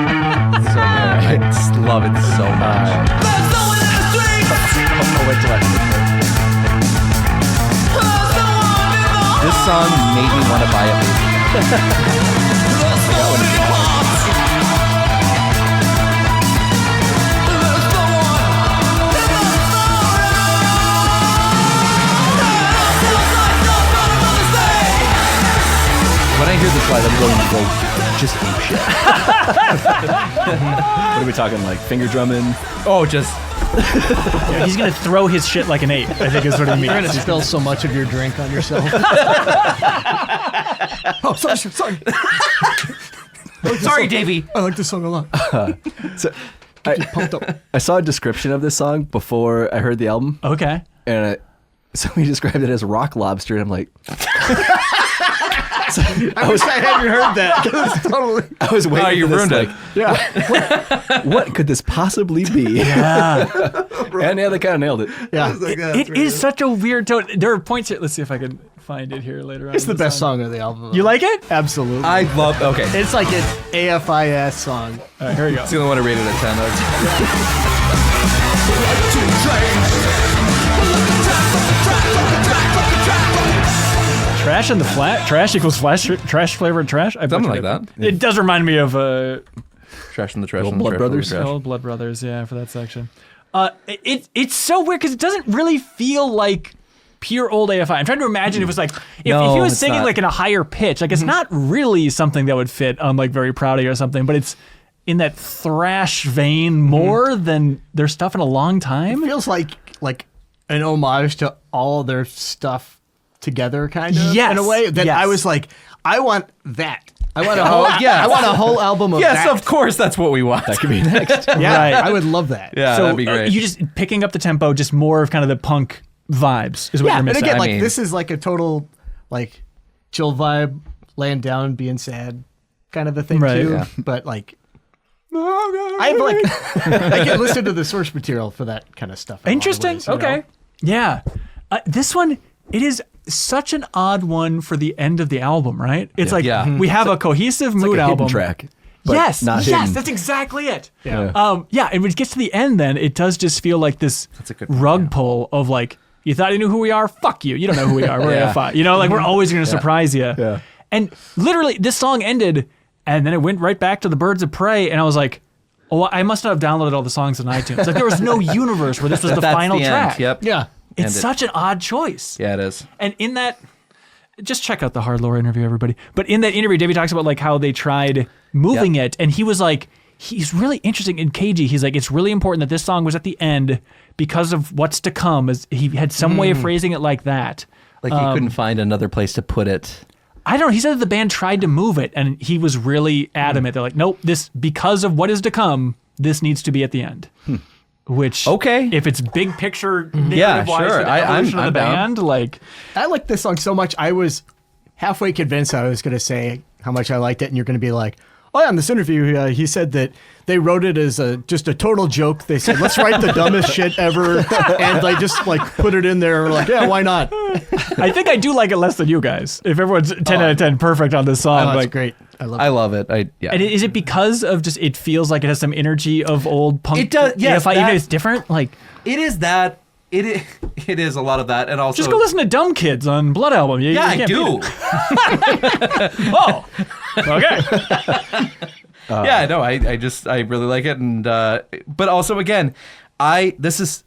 I just love it so much. This song made me want to buy a baby. When I hear this live, I'm going to go just ape shit.
What are we talking, like finger drumming?
Oh, just
Yeah, he's gonna throw his shit like an ape. I think is what it
You're
means.
gonna spill so much of your drink on yourself. Oh, sorry.
sorry, Davey.
I like this song a lot.
So,
Pumped up.
I saw a description of this song before I heard the album,
Okay.
and somebody described it as rock lobster, and I'm like,
I wish I hadn't heard that. Totally.
I was waiting.
Oh, you
for this,
ruined it.
like, yeah. What could this possibly be?
Yeah.
And yeah, they kind of nailed it.
Yeah.
It is such a weird tone. There are points here. Let's see if I can find it here later on.
It's the
in
best song of the album.
You like it?
Absolutely.
I love. Okay,
It's like an AFI song.
All right, here we go.
it's the only one I rated at 10.
Trash in the flat. Trash equals flash. Trash flavored trash. I
Something
butchered
like
it.
that.
It does remind me of
Trash in the trash.
Little
and the
Blood
trash,
Brothers?
trash.
Old Blood Brothers. Yeah, for that section. It's so weird because it doesn't really feel like pure old AFI. I'm trying to imagine if it was like if he
No,
was
it's
singing
not.
like in a higher pitch. Like it's not really something that would fit on like Very Proud of You or something, but it's in that thrash vein more than their stuff in a long time.
It feels like an homage to all their stuff together, kind of.
Yes,
In a way that
yes.
I was like, I want that. I want a whole.
yeah.
I want a whole album of
Yes,
that.
of course, that's what we want.
That could be next.
Yeah,
Right.
I would love that.
Yeah,
So
that'd be great.
you just picking up the tempo, just more of kind of the punk vibes is what
Yeah,
you're
and
missing.
again,
I
like
mean-
this is like a total like chill vibe, laying down, being sad, kind of a thing
Right.
too.
Yeah.
But like, I have like, I can listen to the source material for that kind of stuff. in a lot of
Interesting.
ways, you
Okay.
know?
Yeah. This one, it is such an odd one for the end of the album, right? It's like
Yeah.
we have a cohesive mood
Like a hidden
album.
track. But
Yes,
not
yes,
hidden.
that's exactly it.
Yeah.
And when it gets to the end, then it does just feel like this
a good point,
rug pull of like, you thought you knew who we are? Fuck you. You don't know who we are. We're
Yeah.
AFI. You know, like we're always going to surprise you.
Yeah.
And literally, this song ended, and then it went right back to the Birds of Prey, and I was like, oh, I must not have downloaded all the songs on iTunes. Like there was no universe where this was the
That's
final
the end.
track.
Yep.
Yeah.
It's
End it.
such an odd choice.
Yeah, it is.
And in that, just check out the Hard Lore interview, everybody. But in that interview, Davey talks about like how they tried moving it, and he was like, he's really interesting in KG. He's like, it's really important that this song was at the end because of what's to come. As he had some way of phrasing it like that.
Like you couldn't find another place to put it.
I don't know. He said that the band tried to move it, and he was really adamant. They're like, nope, this because of what is to come, this needs to be at the end. Which
Okay.
if it's big picture,
Yeah,
narrative-wise
sure.
for the
I'm
evolution of the
down.
band, like.
I like this song so much. I was halfway convinced I was going to say how much I liked it, and you're going to be like, Oh, yeah, in this interview, he said that they wrote it as just a total joke. They said, let's write the dumbest shit ever. And they just like put it in there. Like, yeah, why not?
I think I do like it less than you guys. If everyone's 10 out of 10 perfect on this song.
Oh,
like,
that's great.
I love it. Yeah.
And is it because of just, it feels like it has some energy of old punk?
It does, yes,
AFI, even
that-
if it's different? Like,
It is that. It is a lot of that, and also
just go listen to Dumb Kids on Blood Album.
Yeah, I
can't
do.
beat it. Oh, okay.
Yeah, no, I really like it, and but also again, this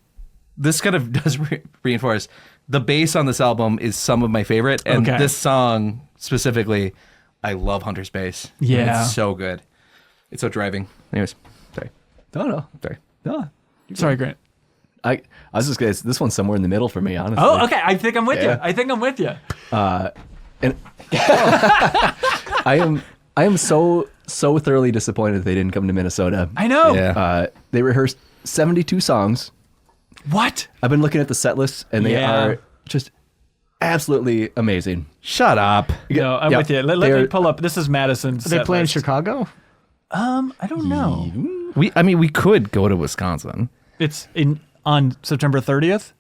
kind of does reinforce the bass on this album is some of my favorite, and
Okay.
this song specifically, I love Hunter's bass.
Yeah.
It's so good. It's so driving. Anyways, sorry.
No.
Sorry.
No.
Sorry, Grant.
I was just gonna. This one's somewhere in the middle for me, honestly.
Oh, okay. I think I'm with
Yeah.
you. I think I'm with you.
And I am so thoroughly disappointed that they didn't come to Minnesota.
I know.
Yeah.
They rehearsed 72 songs.
What?
I've been looking at the set lists, and they
Yeah.
are just absolutely amazing.
Shut up.
No, I'm
Yeah,
with you. Let me
they're-
pull up. This is Madison's.
Are they
set
playing
list.
Chicago?
I don't know.
We could go to Wisconsin.
It's on September 30th.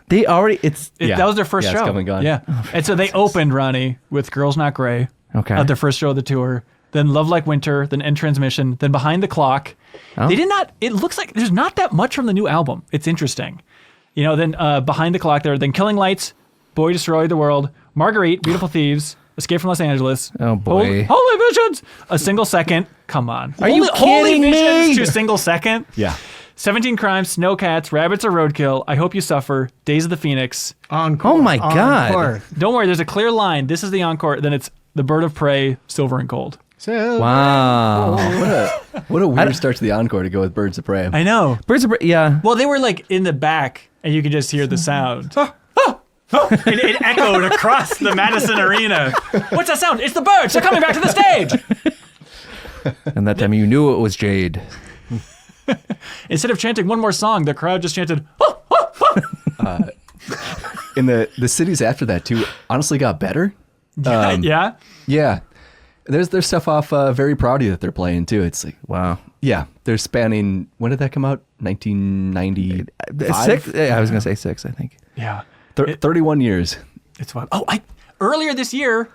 They already.
Yeah.
That was their first
Yeah,
show.
it's come and gone.
Yeah. And so they opened, Ronnie, with Girls Not Grey.
Okay.
At their first show of the tour. Then Love Like Winter. Then End Transmission. Then Behind the Clock.
Oh.
They did not. It looks like there's not that much from the new album. It's interesting. You know, then Behind the Clock there. Then Killing Lights. Boy Destroyed the World. Marguerite. Beautiful Thieves. Escape from Los Angeles.
Oh, boy.
Holy Visions. A Single Second. Come on.
Are you
Holy
kidding
Visions
me?
to a Single Second.
Yeah.
17 Crimes, Snowcats, Rabbits or Roadkill, I Hope You Suffer, Days of the Phoenix.
Encore.
Oh, my God.
Encore.
Don't worry, there's a clear line. This is the encore. Then it's The Bird of Prey, Silver and Gold.
So,
Wow.
What a weird start to the encore to go with Birds of Prey.
I know.
Birds of Prey. Yeah.
Well, they were like in the back, and you could just hear the sound. It echoed across the Madison Arena. What's that sound? It's the birds. They're coming back to the stage.
And that time you knew it was Jade.
Instead of chanting one more song, the crowd just chanted, "Oh!"
And the cities after that too honestly got better.
Yeah.
Yeah. There's stuff off Very Proud of You that they're playing too. It's like,
Wow.
yeah, they're spanning, when did that come out? 1995?
6? Yeah, I was gonna say 6. I think.
Yeah.
31 years.
It's wild. Oh, earlier this year,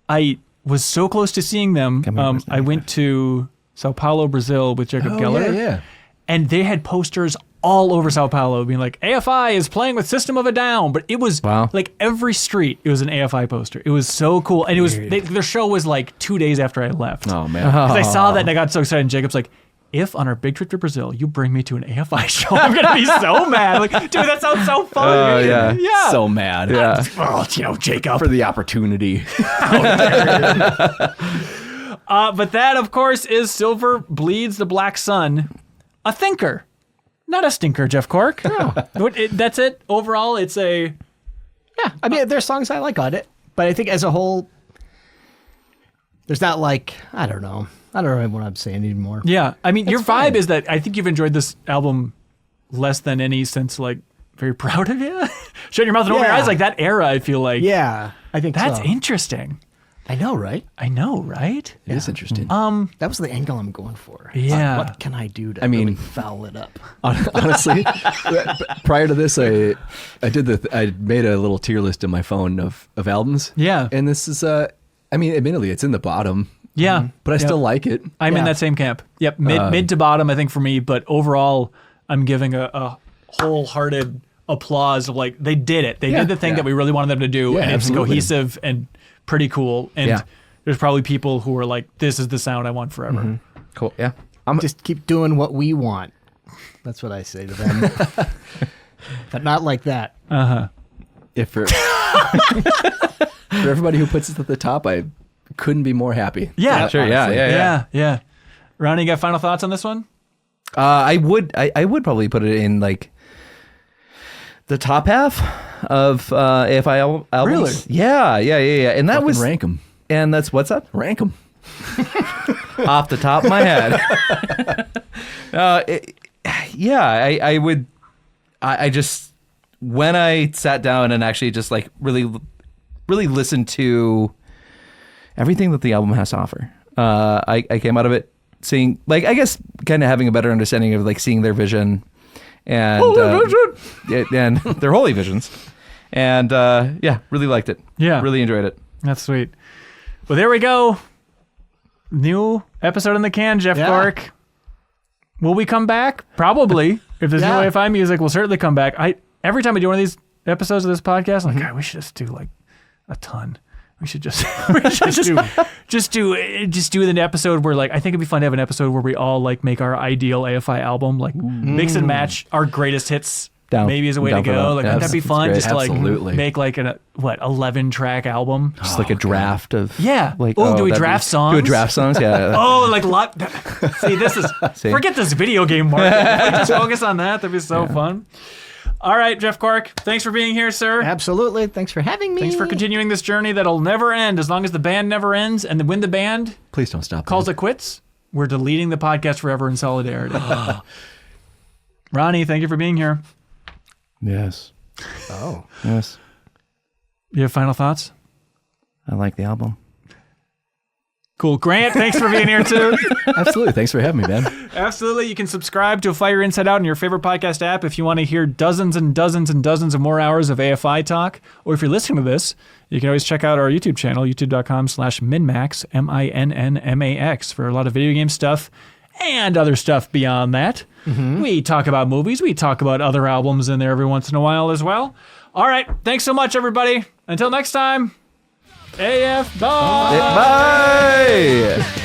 I was so close to seeing them. I went to Sao Paulo, Brazil with Jacob Geller.
Yeah.
And they had posters all over Sao Paulo being like, AFI is playing with System of a Down. But it was like every street, it was an AFI poster. It was so cool. And it was their show was like 2 days after I left.
Oh man.
Because I saw that and I got so excited. And Jacob's like, if on our big trip to Brazil, you bring me to an AFI show, I'm going to be so mad. Like, dude, that sounds so fun.
yeah.
Yeah.
So mad.
Yeah.
Well, Jacob.
For the opportunity.
But that, of course, is Silver Bleeds the Black Sun. A thinker. Not a stinker, Jeff Cork. That's it. Overall, it's a...
yeah, I mean, there's songs I like on it, but I think as a whole, there's not like, I don't know what I'm saying anymore.
Yeah. I mean, your vibe
fine.
is that I think you've enjoyed this album less than any since, like, Very Proud of You. Shut your mouth and open your
Yeah.
eyes. Like, that era, I feel like.
Yeah, I think
That's
so.
interesting.
I know, right?
I know, right?
It is interesting.
That was the angle I'm going for.
Yeah.
What can I do to
I mean-
really foul it up?
Honestly, prior to this, I made a little tier list in my phone of albums.
Yeah.
And this is, I mean, admittedly, it's in the bottom.
Yeah.
But I still like it.
I'm in
Yeah.
that same camp. Yep. Mid to bottom, I think, for me. But overall, I'm giving a wholehearted applause of like, they did it. They did the thing that we really wanted them to do.
Yeah,
and it's
absolutely.
cohesive and pretty cool. And there's probably people who are like, this is the sound I want forever.
Cool. Yeah.
Just keep doing what we want. That's what I say to them. But not like that.
If for everybody who puts it at the top, I couldn't be more happy.
Yeah.
Sure. Yeah.
Yeah. Ronnie, you got final thoughts on this one?
I would probably put it in like the top half of AFI albums.
Really?
Yeah. And that
Fucking
was
rank them.
And that's what's up?
Rank them.
Off the top of my head. I would. I just, when I sat down and actually just like really listened to everything that the album has to offer, I came out of it seeing, like, I guess kind of having a better understanding of like seeing their vision and and their holy visions. And yeah, really liked it.
Yeah.
Really enjoyed it.
That's sweet. Well, there we go. New episode in the can, Jeff Cork. Will we come back? Probably. If there's new AFI music, we'll certainly come back. Every time I do one of these episodes of this podcast, I'm like, God, we should just do like a ton. We should just just do an episode where, like, I think it'd be fun to have an episode where we all like make our ideal AFI album, like mix and match our greatest hits. Maybe is a way to go. Like, wouldn't that be fun? Just to like make like 11-track album.
Just like a draft of
Like, do we draft songs?
Do a draft songs? Yeah.
See, this is forget this video game market. If we just focus on that. That'd be so fun. All right, Jeff Cork, thanks for being here, sir.
Absolutely. Thanks for having me.
Thanks for continuing this journey that'll never end as long as the band never ends. And when the band
Please don't stop.
calls it quits, we're deleting the podcast forever in solidarity. Ronnie, thank you for being here.
Yes.
Oh.
Yes.
You have final thoughts?
I like the album.
Cool. Grant, thanks for being here too.
Absolutely. Thanks for having me, man.
Absolutely. You can subscribe to Fire Inside Out in your favorite podcast app if you want to hear dozens and dozens and dozens of more hours of AFI talk. Or if you're listening to this, you can always check out our YouTube channel, youtube.com/MinnMax, MinnMax, for a lot of video game stuff and other stuff beyond that. We talk about movies. We talk about other albums in there every once in a while as well. All right. Thanks so much, everybody. Until next time, AF, bye.
Bye.